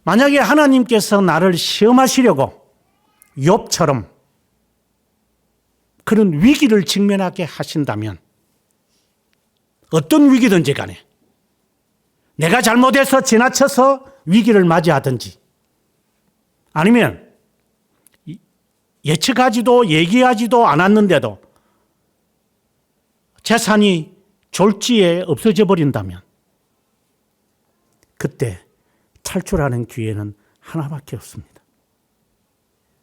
만약에 하나님께서 나를 시험하시려고 욥처럼 그런 위기를 직면하게 하신다면 어떤 위기든지 간에 내가 잘못해서 지나쳐서 위기를 맞이하든지 아니면 예측하지도 얘기하지도 않았는데도 재산이 졸지에 없어져 버린다면 그때 탈출하는 기회는 하나밖에 없습니다.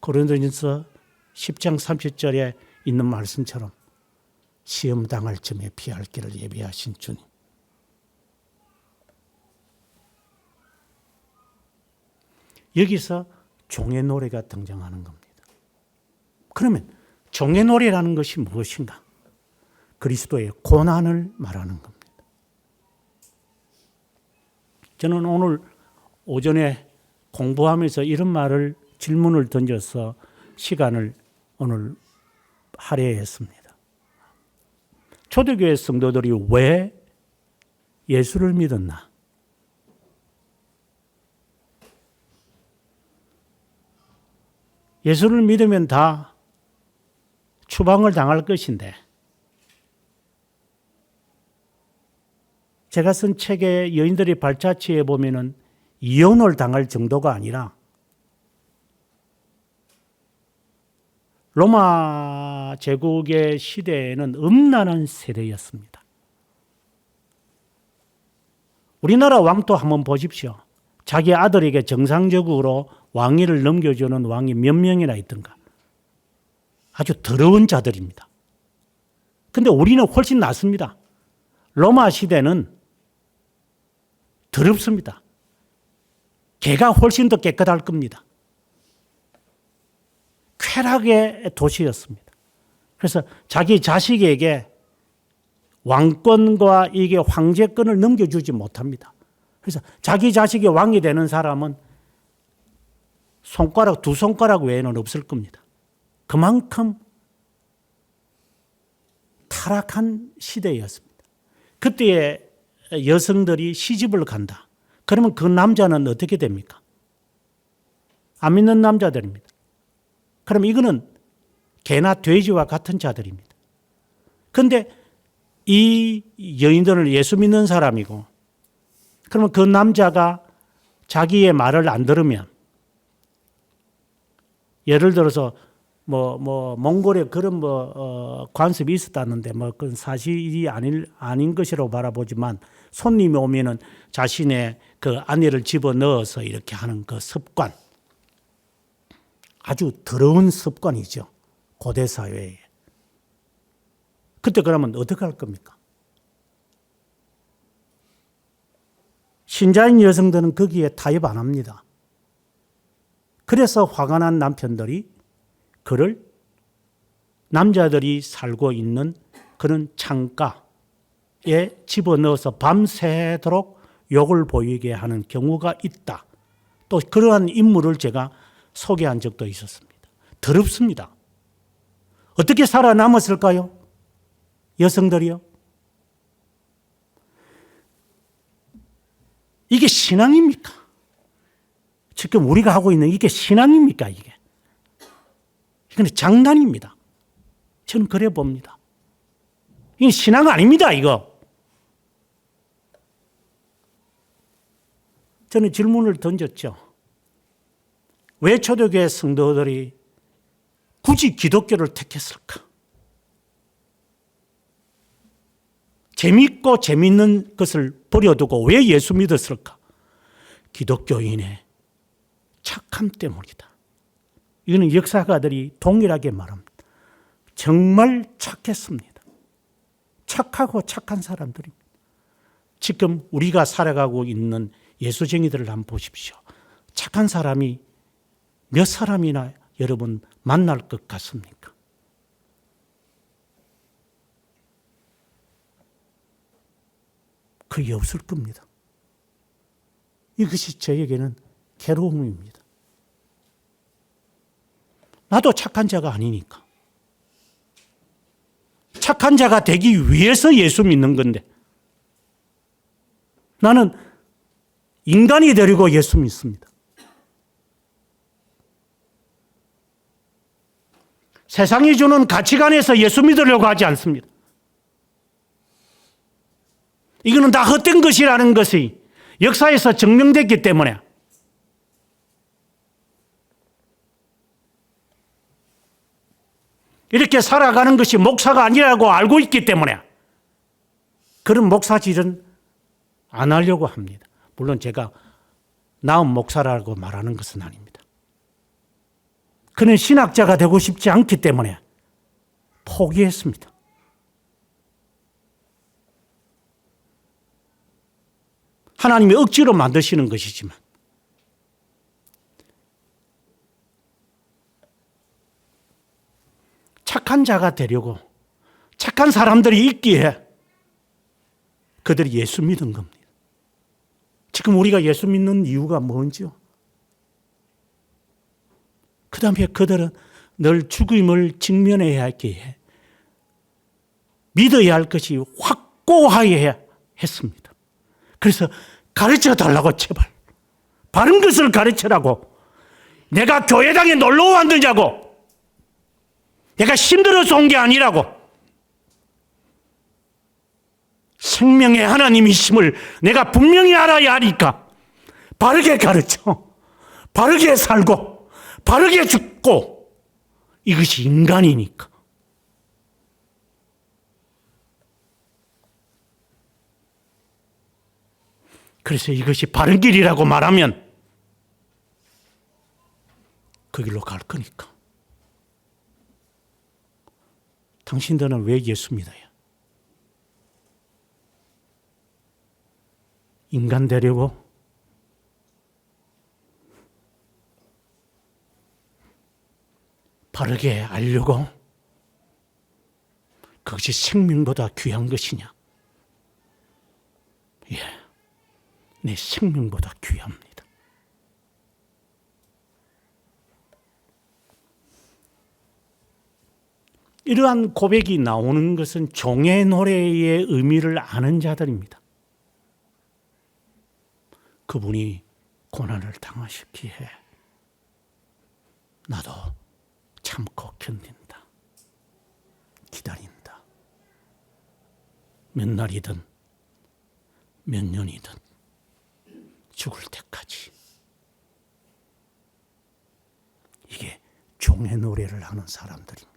고린도전서 10장 30절에 있는 말씀처럼 시험 당할 쯤에 피할 길을 예비하신 주님. 여기서 종의 노래가 등장하는 겁니다. 그러면 종의 노래라는 것이 무엇인가? 그리스도의 고난을 말하는 겁니다. 저는 오늘 오전에 공부하면서 이런 질문을 던져서 시간을 오늘 할애했습니다. 초대교회 성도들이 왜 예수를 믿었나? 예수를 믿으면 다 추방을 당할 것인데 제가 쓴 책의 여인들의 발자취에 보면은 이혼을 당할 정도가 아니라 로마 제국의 시대에는 음란한 세대였습니다. 우리나라 왕도 한번 보십시오. 자기 아들에게 정상적으로 왕위를 넘겨주는 왕이 몇 명이나 있던가. 아주 더러운 자들입니다. 근데 우리는 훨씬 낫습니다. 로마 시대는 더럽습니다. 개가 훨씬 더 깨끗할 겁니다. 쾌락의 도시였습니다. 그래서 자기 자식에게 왕권과 이게 황제권을 넘겨주지 못합니다. 그래서 자기 자식이 왕이 되는 사람은 두 손가락 외에는 없을 겁니다. 그만큼 타락한 시대였습니다. 그때의 여성들이 시집을 간다. 그러면 그 남자는 어떻게 됩니까? 안 믿는 남자들입니다. 그럼 이거는 개나 돼지와 같은 자들입니다. 그런데 이 여인들은 예수 믿는 사람이고 그러면 그 남자가 자기의 말을 안 들으면 예를 들어서 몽골에 그런 관습이 있었다는데 그건 사실이 아닌 것이라고 바라보지만 손님이 오면은 자신의 그 아내를 집어 넣어서 이렇게 하는 그 습관. 아주 더러운 습관이죠. 고대 사회에. 그때 그러면 어떻게 할 겁니까? 신자인 여성들은 거기에 타협 안 합니다. 그래서 화가 난 남편들이 그를 남자들이 살고 있는 그런 창가에 집어넣어서 밤새도록 욕을 보이게 하는 경우가 있다. 또 그러한 인물을 제가 소개한 적도 있었습니다. 더럽습니다. 어떻게 살아남았을까요? 여성들이요? 이게 신앙입니까? 지금 우리가 하고 있는 이게 신앙입니까? 이게. 이건 장난입니다. 저는 그래 봅니다. 이게 신앙 아닙니다, 이거. 저는 질문을 던졌죠. 왜 초대교회 성도들이 굳이 기독교를 택했을까? 재밌고 재밌는 것을 버려두고 왜 예수 믿었을까? 기독교인의 착함 때문이다. 이거는 역사가들이 동일하게 말합니다. 정말 착했습니다. 착하고 착한 사람들입니다. 지금 우리가 살아가고 있는 예수쟁이들을 한번 보십시오. 착한 사람이 몇 사람이나 여러분 만날 것 같습니까? 거의 없을 겁니다. 이것이 저에게는 괴로움입니다. 나도 착한 자가 아니니까. 착한 자가 되기 위해서 예수 믿는 건데 나는 인간이 되려고 예수 믿습니다. 세상이 주는 가치관에서 예수 믿으려고 하지 않습니다. 이거는 다 헛된 것이라는 것이 역사에서 증명됐기 때문에 이렇게 살아가는 것이 목사가 아니라고 알고 있기 때문에 그런 목사질은 안 하려고 합니다. 물론 제가 나은 목사라고 말하는 것은 아닙니다. 그는 신학자가 되고 싶지 않기 때문에 포기했습니다. 하나님이 억지로 만드시는 것이지만 착한 자가 되려고 착한 사람들이 있기에 그들이 예수 믿은 겁니다. 지금 우리가 예수 믿는 이유가 뭔지요? 그 다음에 그들은 늘 죽음을 직면해야 하기에 믿어야 할 것이 확고하여야 했습니다. 그래서 가르쳐 달라고 제발. 바른 것을 가르쳐라고. 내가 교회당에 놀러 왔느냐고. 내가 힘들어서 온 게 아니라고. 생명의 하나님이심을 내가 분명히 알아야 하니까 바르게 가르쳐. 바르게 살고 바르게 죽고 이것이 인간이니까. 그래서 이것이 바른 길이라고 말하면 그 길로 갈 거니까. 당신들은 왜 예수 믿어요? 인간 되려고? 바르게 알려고? 그것이 생명보다 귀한 것이냐? 예, 내 생명보다 귀합니다. 이러한 고백이 나오는 것은 종의 노래의 의미를 아는 자들입니다. 그분이 고난을 당하셨기에 나도 참고 견딘다. 기다린다. 몇 날이든 몇 년이든 죽을 때까지. 이게 종의 노래를 하는 사람들입니다.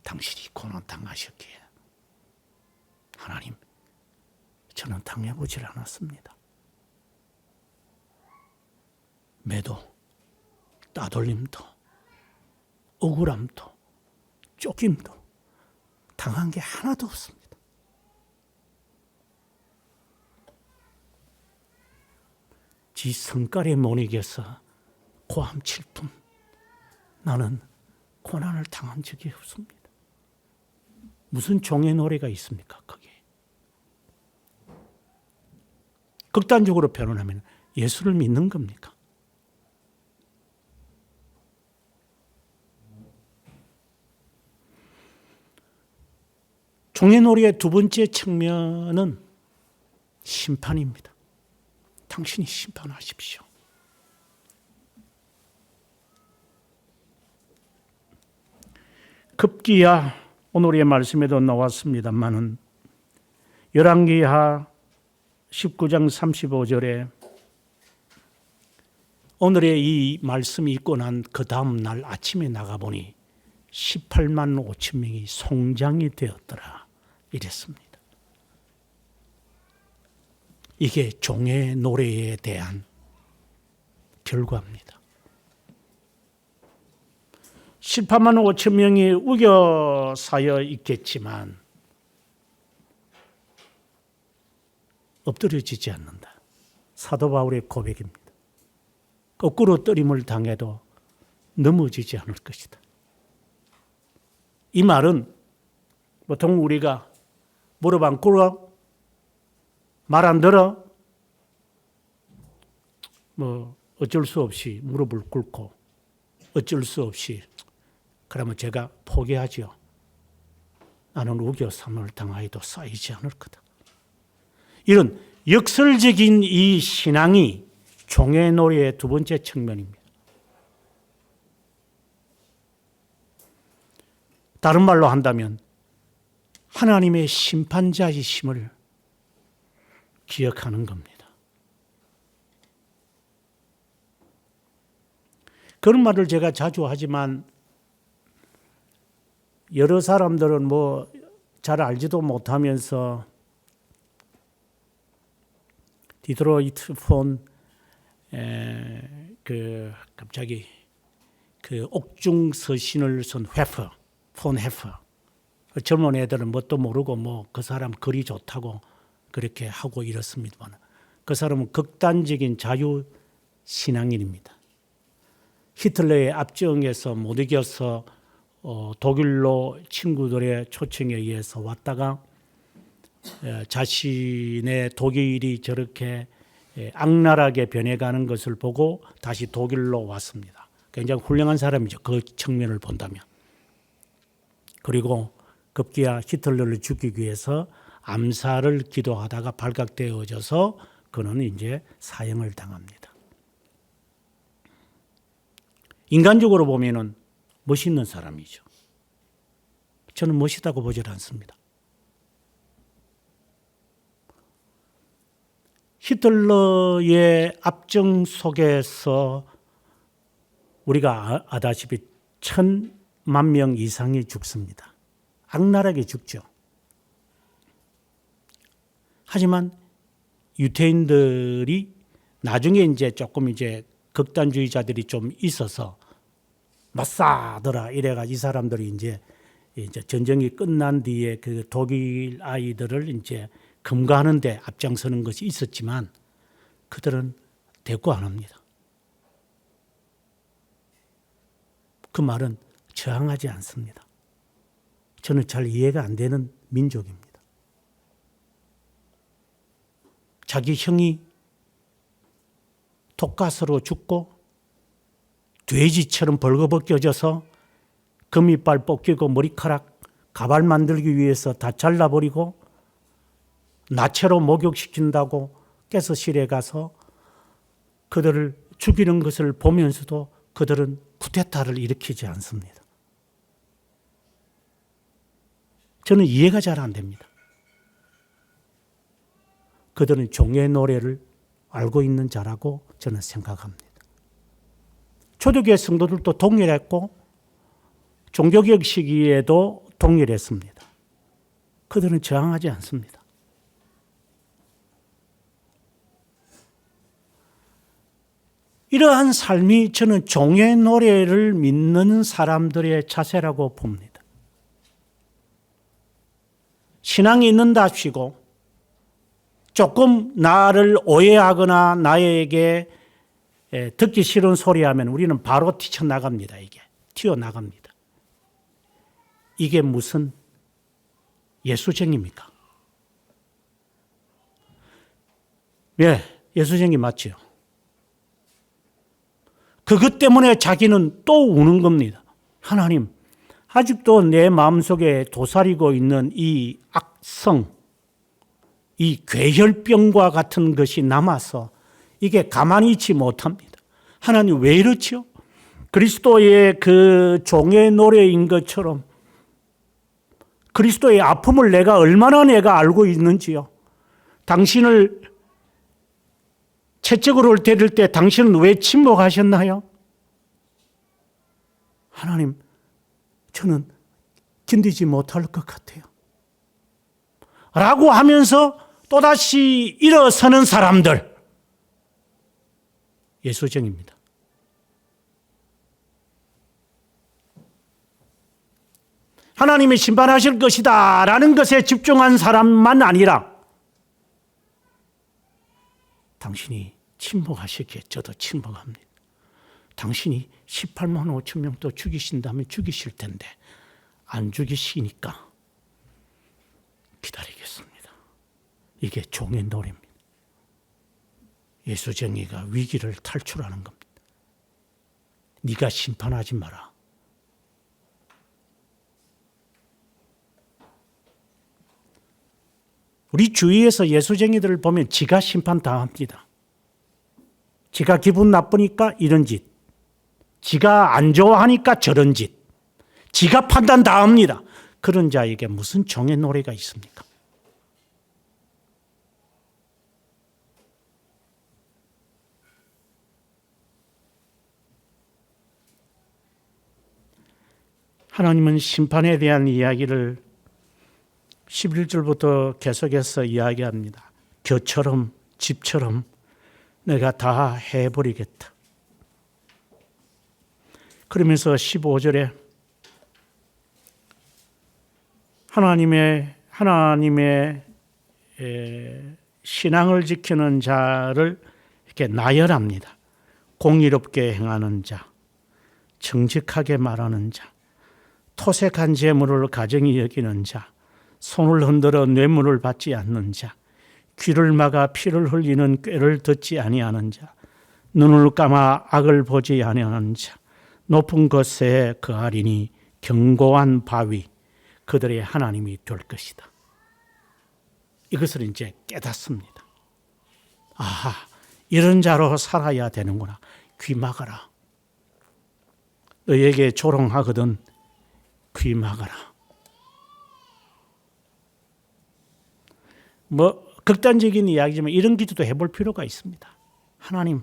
당신이 고난 당하셨기에 하나님, 저는 당해보질 않았습니다. 매도, 따돌림도, 억울함도, 쫓김도 당한 게 하나도 없습니다. 지 성깔에 못 이겨서 고함칠 뿐 나는 고난을 당한 적이 없습니다. 무슨 종의 노래가 있습니까? 거기에. 극단적으로 표현하면 예수를 믿는 겁니까? 종의 노래의 두 번째 측면은 심판입니다. 당신이 심판하십시오. 급기야 오늘의 말씀에도 나왔습니다만은 열왕기하 19장 35절에 오늘의 이 말씀이 있고 난 그 다음 날 아침에 나가보니 18만 5천 명이 송장이 되었더라. 이랬습니다. 이게 종의 노래에 대한 결과입니다. 18만 5천 명이 우겨 쌓여 있겠지만 엎드려지지 않는다. 사도 바울의 고백입니다. 거꾸로 떨림을 당해도 넘어지지 않을 것이다. 이 말은 보통 우리가 무릎 안 꿇어? 말 안 들어? 어쩔 수 없이 무릎을 꿇고 어쩔 수 없이 그러면 제가 포기하지요. 나는 우겨삼을 당하여도 쌓이지 않을 거다. 이런 역설적인 이 신앙이 종의 노래의 두 번째 측면입니다. 다른 말로 한다면 하나님의 심판자이심을 기억하는 겁니다. 그런 말을 제가 자주 하지만 여러 사람들은 잘 알지도 못하면서 디트로이트 갑자기 옥중 서신을 쓴 폰 헤퍼. 젊은 애들은 뭣도 모르고 그 사람 글이 좋다고 그렇게 하고 이렇습니다만 그 사람은 극단적인 자유 신앙인입니다. 히틀러의 압정에서 못 이겨서 독일로 친구들의 초청에 의해서 왔다가 자신의 독일이 저렇게 악랄하게 변해가는 것을 보고 다시 독일로 왔습니다. 굉장히 훌륭한 사람이죠. 그 측면을 본다면. 그리고 급기야 히틀러를 죽이기 위해서 암살을 기도하다가 발각되어져서 그는 이제 사형을 당합니다. 인간적으로 보면은 멋있는 사람이죠. 저는 멋있다고 보질 않습니다. 히틀러의 압정 속에서 우리가 아다시피 1,000만 명 이상이 죽습니다. 악랄하게 죽죠. 하지만 유태인들이 나중에 이제 조금 극단주의자들이 좀 있어서 맞사더라 이래가 이 사람들이 이제 전쟁이 끝난 뒤에 그 독일 아이들을 이제 금가하는 데 앞장서는 것이 있었지만 그들은 대꾸 안 합니다. 그 말은 저항하지 않습니다. 저는 잘 이해가 안 되는 민족입니다. 자기 형이 독가스로 죽고 돼지처럼 벌거벗겨져서 금이빨 뽑히고 머리카락 가발 만들기 위해서 다 잘라버리고 나체로 목욕시킨다고 가스실에 가서 그들을 죽이는 것을 보면서도 그들은 쿠데타를 일으키지 않습니다. 저는 이해가 잘 안 됩니다. 그들은 종의 노래를 알고 있는 자라고 저는 생각합니다. 초대교회 성도들도 동일했고 종교개혁 시기에도 동일했습니다. 그들은 저항하지 않습니다. 이러한 삶이 저는 종의 노래를 믿는 사람들의 자세라고 봅니다. 신앙이 있는답시고 조금 나를 오해하거나 나에게 듣기 싫은 소리 하면 우리는 바로 튀쳐나갑니다. 튀어나갑니다. 이게 무슨 예수쟁입니까? 예, 예수쟁이 맞죠. 그것 때문에 자기는 또 우는 겁니다. 하나님, 아직도 내 마음속에 도사리고 있는 이 악성, 이 괴혈병과 같은 것이 남아서 이게 가만히 있지 못합니다. 하나님 왜 이렇지요? 그리스도의 그 종의 노래인 것처럼 그리스도의 아픔을 얼마나 내가 알고 있는지요. 당신을 채찍으로 때릴 때 당신은 왜 침묵하셨나요? 하나님, 저는 견디지 못할 것 같아요. 라고 하면서 또다시 일어서는 사람들, 예수쟁입니다. 하나님이 심판하실 것이다 라는 것에 집중한 사람만 아니라 당신이 침묵하시기에 저도 침묵합니다. 당신이 18만 5천 명 또 죽이신다면 죽이실 텐데 안 죽이시니까 기다리겠습니다. 이게 종의 노래입니다. 예수쟁이가 위기를 탈출하는 겁니다. 네가 심판하지 마라. 우리 주위에서 예수쟁이들을 보면 지가 심판당합니다. 지가 기분 나쁘니까 이런 짓, 지가 안 좋아하니까 저런 짓, 지가 판단 다 합니다. 그런 자에게 무슨 종의 노래가 있습니까? 하나님은 심판에 대한 이야기를 11절부터 계속해서 이야기합니다. 겨처럼 집처럼 내가 다 해버리겠다. 그러면서 15절에 하나님의 신앙을 지키는 자를 이렇게 나열합니다. 공의롭게 행하는 자, 정직하게 말하는 자, 토색한 재물을 가정히 여기는 자, 손을 흔들어 뇌물을 받지 않는 자, 귀를 막아 피를 흘리는 꾀를 듣지 아니하는 자, 눈을 감아 악을 보지 아니하는 자, 높은 곳에 거하리니 견고한 바위, 그들의 하나님이 될 것이다. 이것을 이제 깨닫습니다. 아하, 이런 자로 살아야 되는구나. 귀 막아라. 너에게 조롱하거든 귀 막아라. 극단적인 이야기지만 이런 기도도 해볼 필요가 있습니다. 하나님,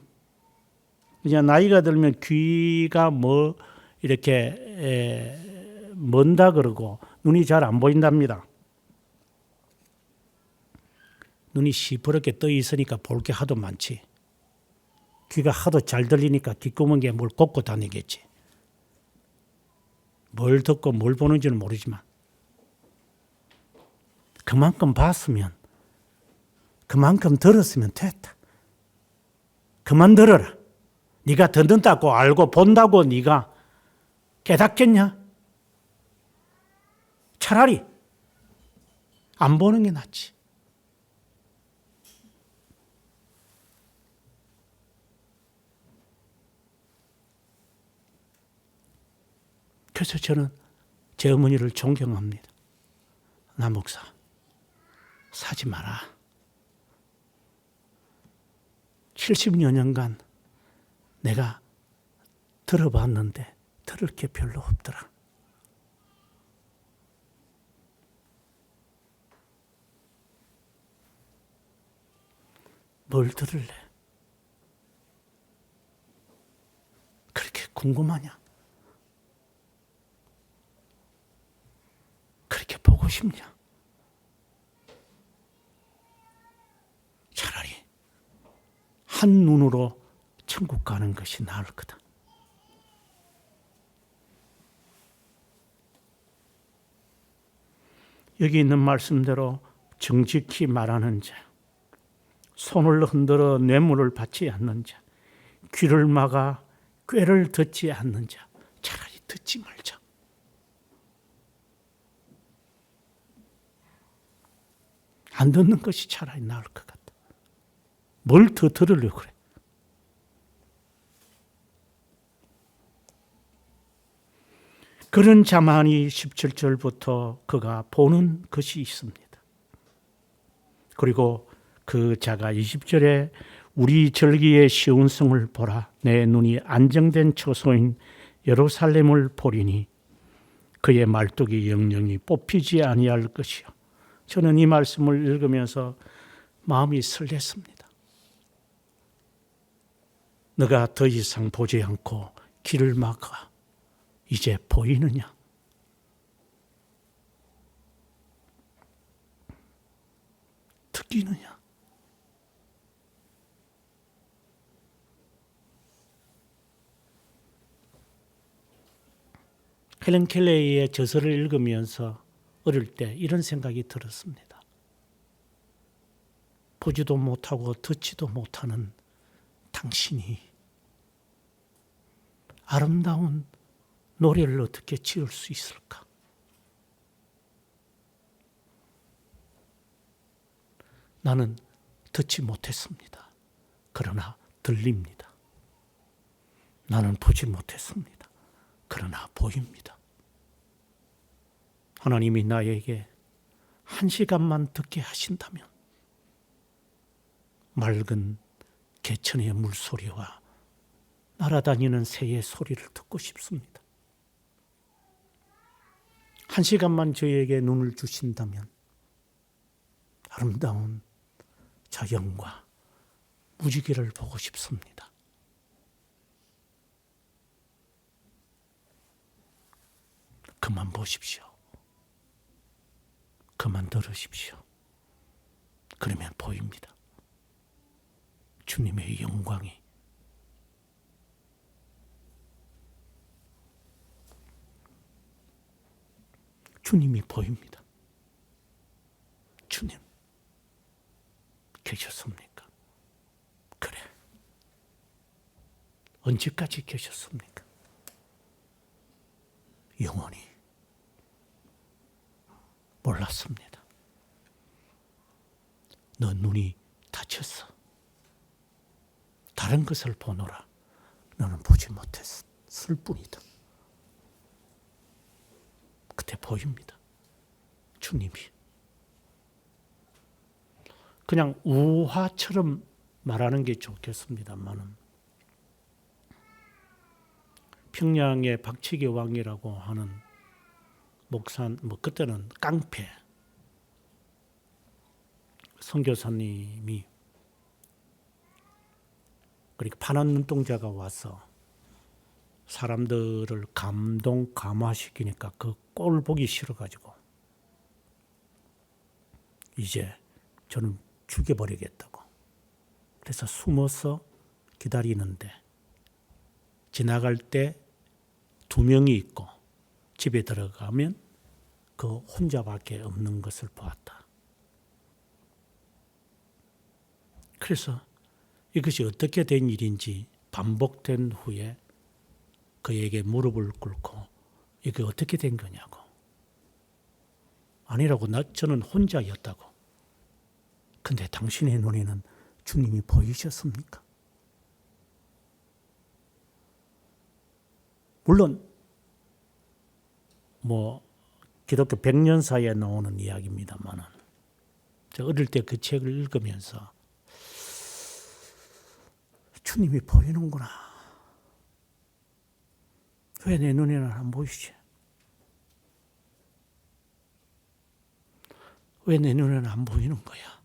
이제 나이가 들면 귀가 이렇게 먼다 그러고 눈이 잘 안 보인답니다. 눈이 시퍼렇게 떠 있으니까 볼 게 하도 많지. 귀가 하도 잘 들리니까 귓구멍에 뭘 꽂고 다니겠지. 뭘 듣고 뭘 보는지는 모르지만 그만큼 봤으면, 그만큼 들었으면 됐다. 그만 들어라. 네가 듣는다고 알고 본다고 네가 깨닫겠냐? 차라리 안 보는 게 낫지. 그래서 저는 제 어머니를 존경합니다. 나 목사, 사지 마라. 70여 년간 내가 들어봤는데 들을 게 별로 없더라. 뭘 들을래? 그렇게 궁금하냐? 그렇게 보고 싶냐? 차라리 한 눈으로 천국 가는 것이 나을 거다. 여기 있는 말씀대로 정직히 말하는 자, 손을 흔들어 뇌물을 받지 않는 자, 귀를 막아 꾀를 듣지 않는 자, 차라리 듣지 말자. 안 듣는 것이 차라리 나을 것 같다. 뭘 더 들으려고 그래? 그런 자만이 17절부터 그가 보는 것이 있습니다. 그리고 그 자가 20절에 우리 절기의 쉬운 성을 보라. 내 눈이 안정된 처소인 예루살렘을 보리니 그의 말뚝이 영영이 뽑히지 아니할 것이요. 저는 이 말씀을 읽으면서 마음이 설렜습니다. 너가 더 이상 보지 않고 길을 막아 이제 보이느냐? 누리느냐? 헬렌 켈레이의 저서를 읽으면서 어릴 때 이런 생각이 들었습니다. 보지도 못하고 듣지도 못하는 당신이 아름다운 노래를 어떻게 지을 수 있을까? 나는 듣지 못했습니다. 그러나 들립니다. 나는 보지 못했습니다. 그러나 보입니다. 하나님이 나에게 1시간만 듣게 하신다면 맑은 개천의 물소리와 날아다니는 새의 소리를 듣고 싶습니다. 1시간만 저에게 눈을 주신다면 아름다운 자연과 무지개를 보고 싶습니다. 그만 보십시오. 그만 들으십시오. 그러면 보입니다. 주님의 영광이 주님이 보입니다. 주님 계셨습니까? 그래. 언제까지 계셨습니까? 영원히. 몰랐습니다. 너 눈이 다쳤어. 다른 것을 보노라. 너는 보지 못했을 뿐이다. 그때 보입니다. 주님이. 그냥 우화처럼 말하는 게 좋겠습니다만은 평양의 박치기 왕이라고 하는 목사, 그때는 깡패 선교사님이 그러니까 파란 눈동자가 와서 사람들을 감화시키니까 그 꼴 보기 싫어가지고 이제 저는 죽여버리겠다고. 그래서 숨어서 기다리는데 지나갈 때 2명이 있고 집에 들어가면 그 혼자밖에 없는 것을 보았다. 그래서 이것이 어떻게 된 일인지 반복된 후에 그에게 무릎을 꿇고 이게 어떻게 된 거냐고. 아니라고 저는 혼자였다고. 근데 당신의 눈에는 주님이 보이셨습니까? 물론 기독교 100년사에 나오는 이야기입니다만은 저 어릴 때 그 책을 읽으면서 주님이 보이는구나. 왜 내 눈에는 안 보이지? 왜 내 눈에는 안 보이는 거야?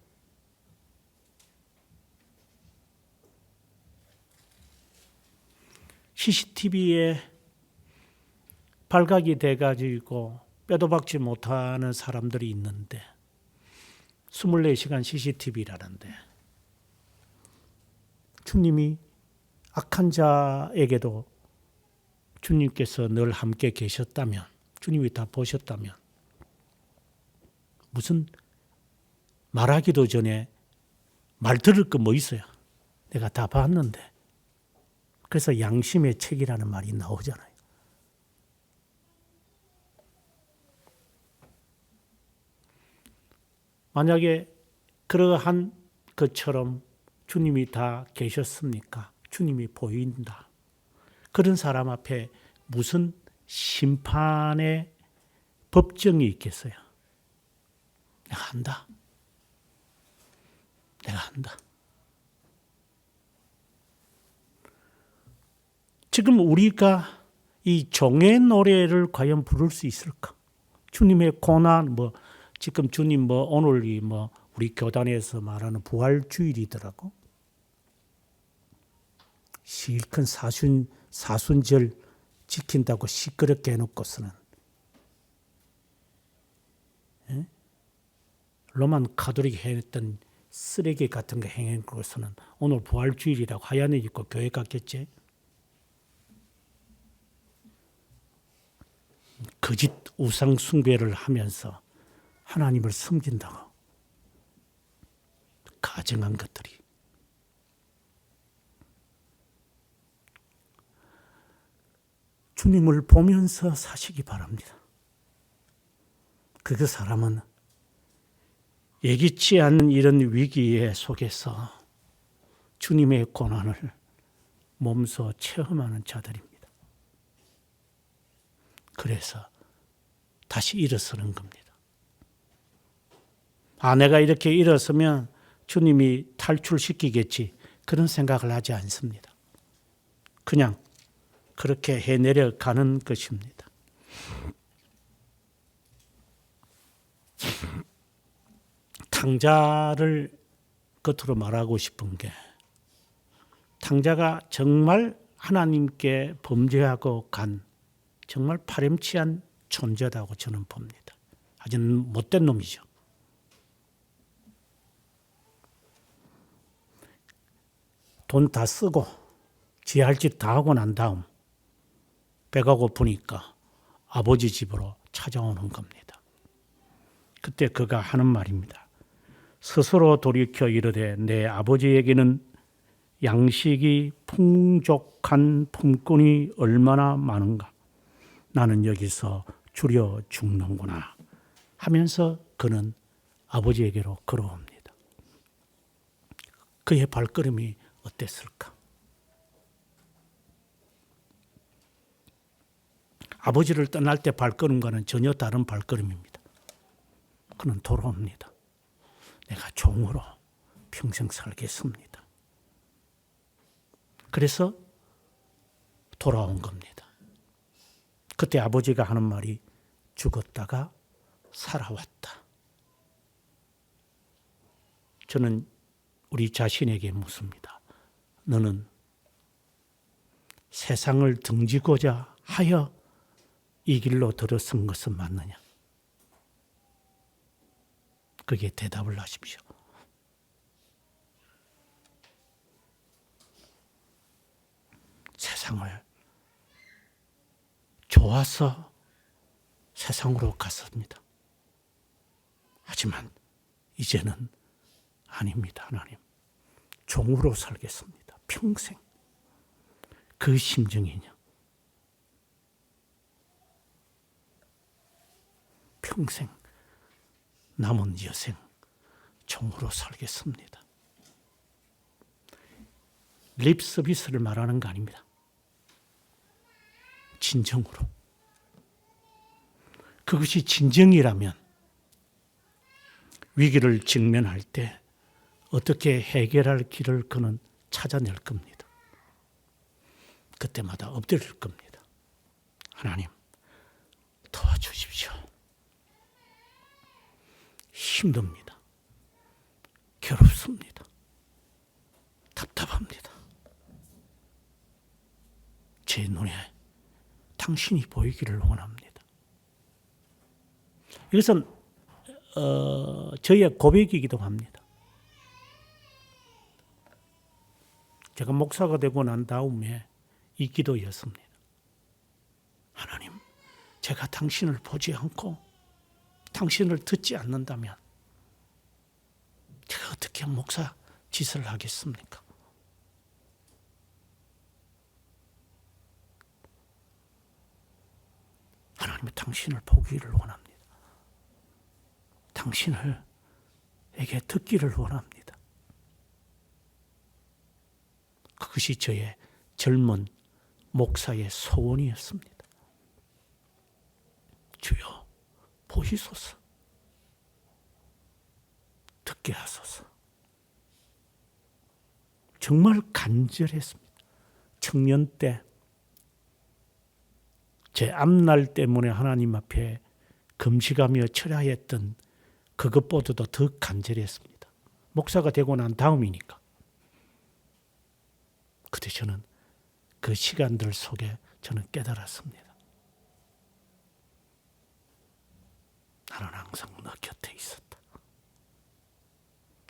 CCTV에 발각이 돼가지고 빼도 박지 못하는 사람들이 있는데 24시간 CCTV라는데 주님이 악한 자에게도 주님께서 늘 함께 계셨다면, 주님이 다 보셨다면 무슨 말하기도 전에 말 들을 거 뭐 있어요? 내가 다 봤는데. 그래서 양심의 책이라는 말이 나오잖아요. 만약에 그러한 것처럼 주님이 다 계셨습니까? 주님이 보인다. 그런 사람 앞에 무슨 심판의 법정이 있겠어요? 내가 한다. 내가 한다. 지금 우리가 이 종의 노래를 과연 부를 수 있을까? 주님의 고난, 지금 주님 오늘이 우리 교단에서 말하는 부활주일이더라고. 실컷 사순절 지킨다고 시끄럽게 해놓고서는 로만 카톨릭 했던 쓰레기 같은 거 행한 것은 오늘 부활주일이라고 하얀 옷 입고 교회 갔겠지? 거짓 우상 숭배를 하면서 하나님을 섬긴다고 가정한 것들이 주님을 보면서 사시기 바랍니다. 그 사람은 예기치 않은 이런 위기의 속에서 주님의 고난을 몸소 체험하는 자들입니다. 그래서 다시 일어서는 겁니다. 내가 이렇게 일어서면 주님이 탈출시키겠지, 그런 생각을 하지 않습니다. 그냥 그렇게 해내려가는 것입니다. 탕자를 끝으로 말하고 싶은 게, 탕자가 정말 하나님께 범죄하고 간 정말 파렴치한 존재라고 저는 봅니다. 아주 못된 놈이죠. 돈 다 쓰고 지 할 짓 다 하고 난 다음 배가 고프니까 아버지 집으로 찾아오는 겁니다. 그때 그가 하는 말입니다. 스스로 돌이켜 이르되 내 아버지에게는 양식이 풍족한 품꾼이 얼마나 많은가. 나는 여기서 줄여 죽는구나 하면서 그는 아버지에게로 걸어옵니다. 그의 발걸음이 어땠을까? 아버지를 떠날 때 발걸음과는 전혀 다른 발걸음입니다. 그는 돌아옵니다. 내가 종으로 평생 살겠습니다. 그래서 돌아온 겁니다. 그때 아버지가 하는 말이 죽었다가 살아왔다. 저는 우리 자신에게 묻습니다. 너는 세상을 등지고자 하여 이 길로 들어선 것은 맞느냐? 그게 대답을 하십시오. 세상을 좋아서 세상으로 갔습니다. 하지만 이제는 아닙니다. 하나님, 종으로 살겠습니다. 평생. 그 심정이냐? 평생 남은 여생 종으로 살겠습니다. 립 서비스를 말하는 거 아닙니다. 진정으로. 그것이 진정이라면 위기를 직면할 때 어떻게 해결할 길을 그는 찾아낼 겁니다. 그때마다 엎드릴 겁니다. 하나님, 도와주십시오. 힘듭니다. 괴롭습니다. 답답합니다. 제 눈에 당신이 보이기를 원합니다. 이것은 저의 고백이기도 합니다. 제가 목사가 되고 난 다음에 이 기도였습니다. 하나님, 제가 당신을 보지 않고 당신을 듣지 않는다면 제가 어떻게 목사 짓을 하겠습니까? 하나님은 당신을 보기를 원합니다. 당신에게 듣기를 원합니다. 그것이 저의 젊은 목사의 소원이었습니다. 주여, 보시소서. 듣게 하소서. 정말 간절했습니다. 청년 때 제 앞날 때문에 하나님 앞에 금식하며 철야했던 그것보다도 더 간절했습니다. 목사가 되고 난 다음이니까. 그때 저는 그 시간들 속에 저는 깨달았습니다. 나는 항상 너 곁에 있었다.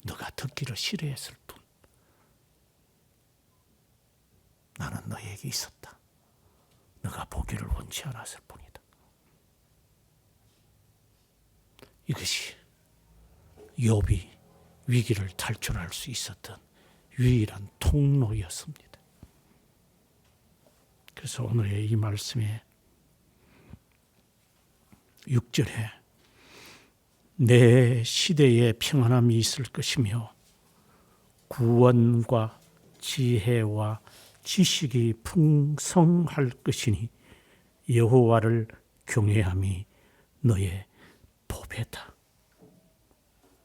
너가 듣게 오히려 싫어했을 뿐 나는 너에게 있었다. 너가 보기를 원치 않았을 뿐이다. 이것이 욥이 위기를 탈출할 수 있었던 유일한 통로였습니다. 그래서 오늘의 이 말씀에 6절에 내 시대에 평안함이 있을 것이며 구원과 지혜와 지식이 풍성할 것이니 여호와를 경외함이 너의 보배다.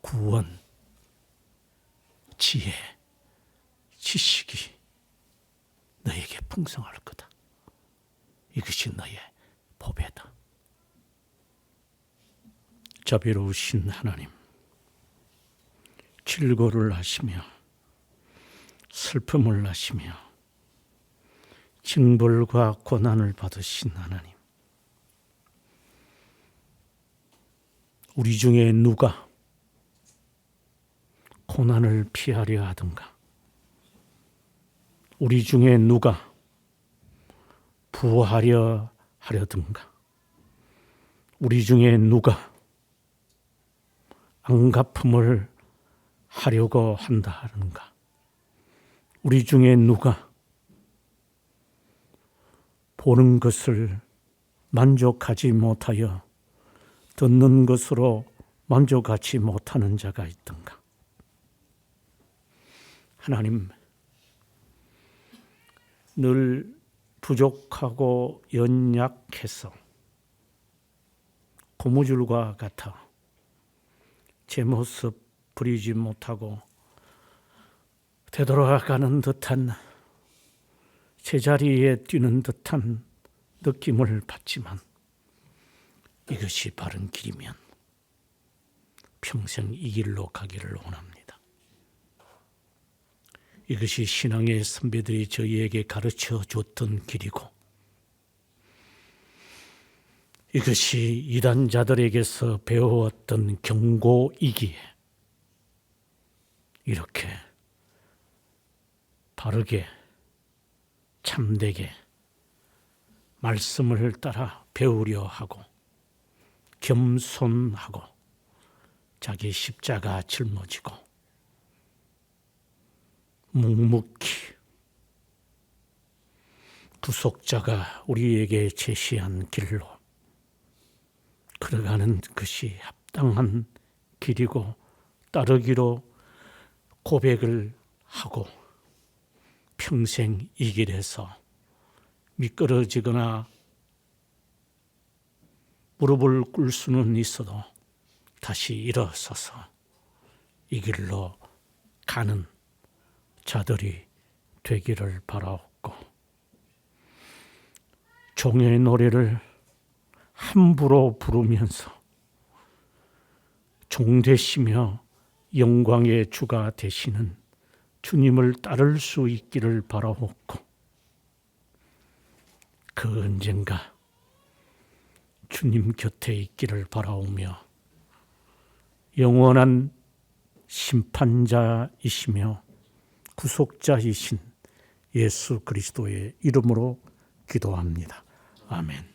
구원, 지혜, 지식이 너에게 풍성할 거다. 이것이 너의 보배다. 자비로우신 하나님, 질고를 하시며 슬픔을 하시며 징벌과 고난을 받으신 하나님, 우리 중에 누가 고난을 피하려 하든가, 우리 중에 누가 부하려 하려든가, 우리 중에 누가 안갚음을 하려고 한다 하는가, 우리 중에 누가 보는 것을 만족하지 못하여 듣는 것으로 만족하지 못하는 자가 있던가. 하나님, 늘 부족하고 연약해서 고무줄과 같아 제 모습 부리지 못하고 되돌아가는 듯한 제자리에 뛰는 듯한 느낌을 받지만 이것이 바른 길이면 평생 이 길로 가기를 원합니다. 이것이 신앙의 선배들이 저희에게 가르쳐 줬던 길이고 이것이 이단자들에게서 배워왔던 경고이기에 이렇게 바르게 참되게 말씀을 따라 배우려 하고 겸손하고 자기 십자가 짊어지고 묵묵히 구속자가 우리에게 제시한 길로 걸어가는 것이 합당한 길이고 따르기로 고백을 하고 평생 이 길에서 미끄러지거나 무릎을 꿇을 수는 있어도 다시 일어서서 이 길로 가는 자들이 되기를 바라옵고 종의 노래를 함부로 부르면서 종 되시며 영광의 주가 되시는 주님을 따를 수 있기를 바라옵고 그 언젠가 주님 곁에 있기를 바라오며 영원한 심판자이시며 구속자이신 예수 그리스도의 이름으로 기도합니다. 아멘.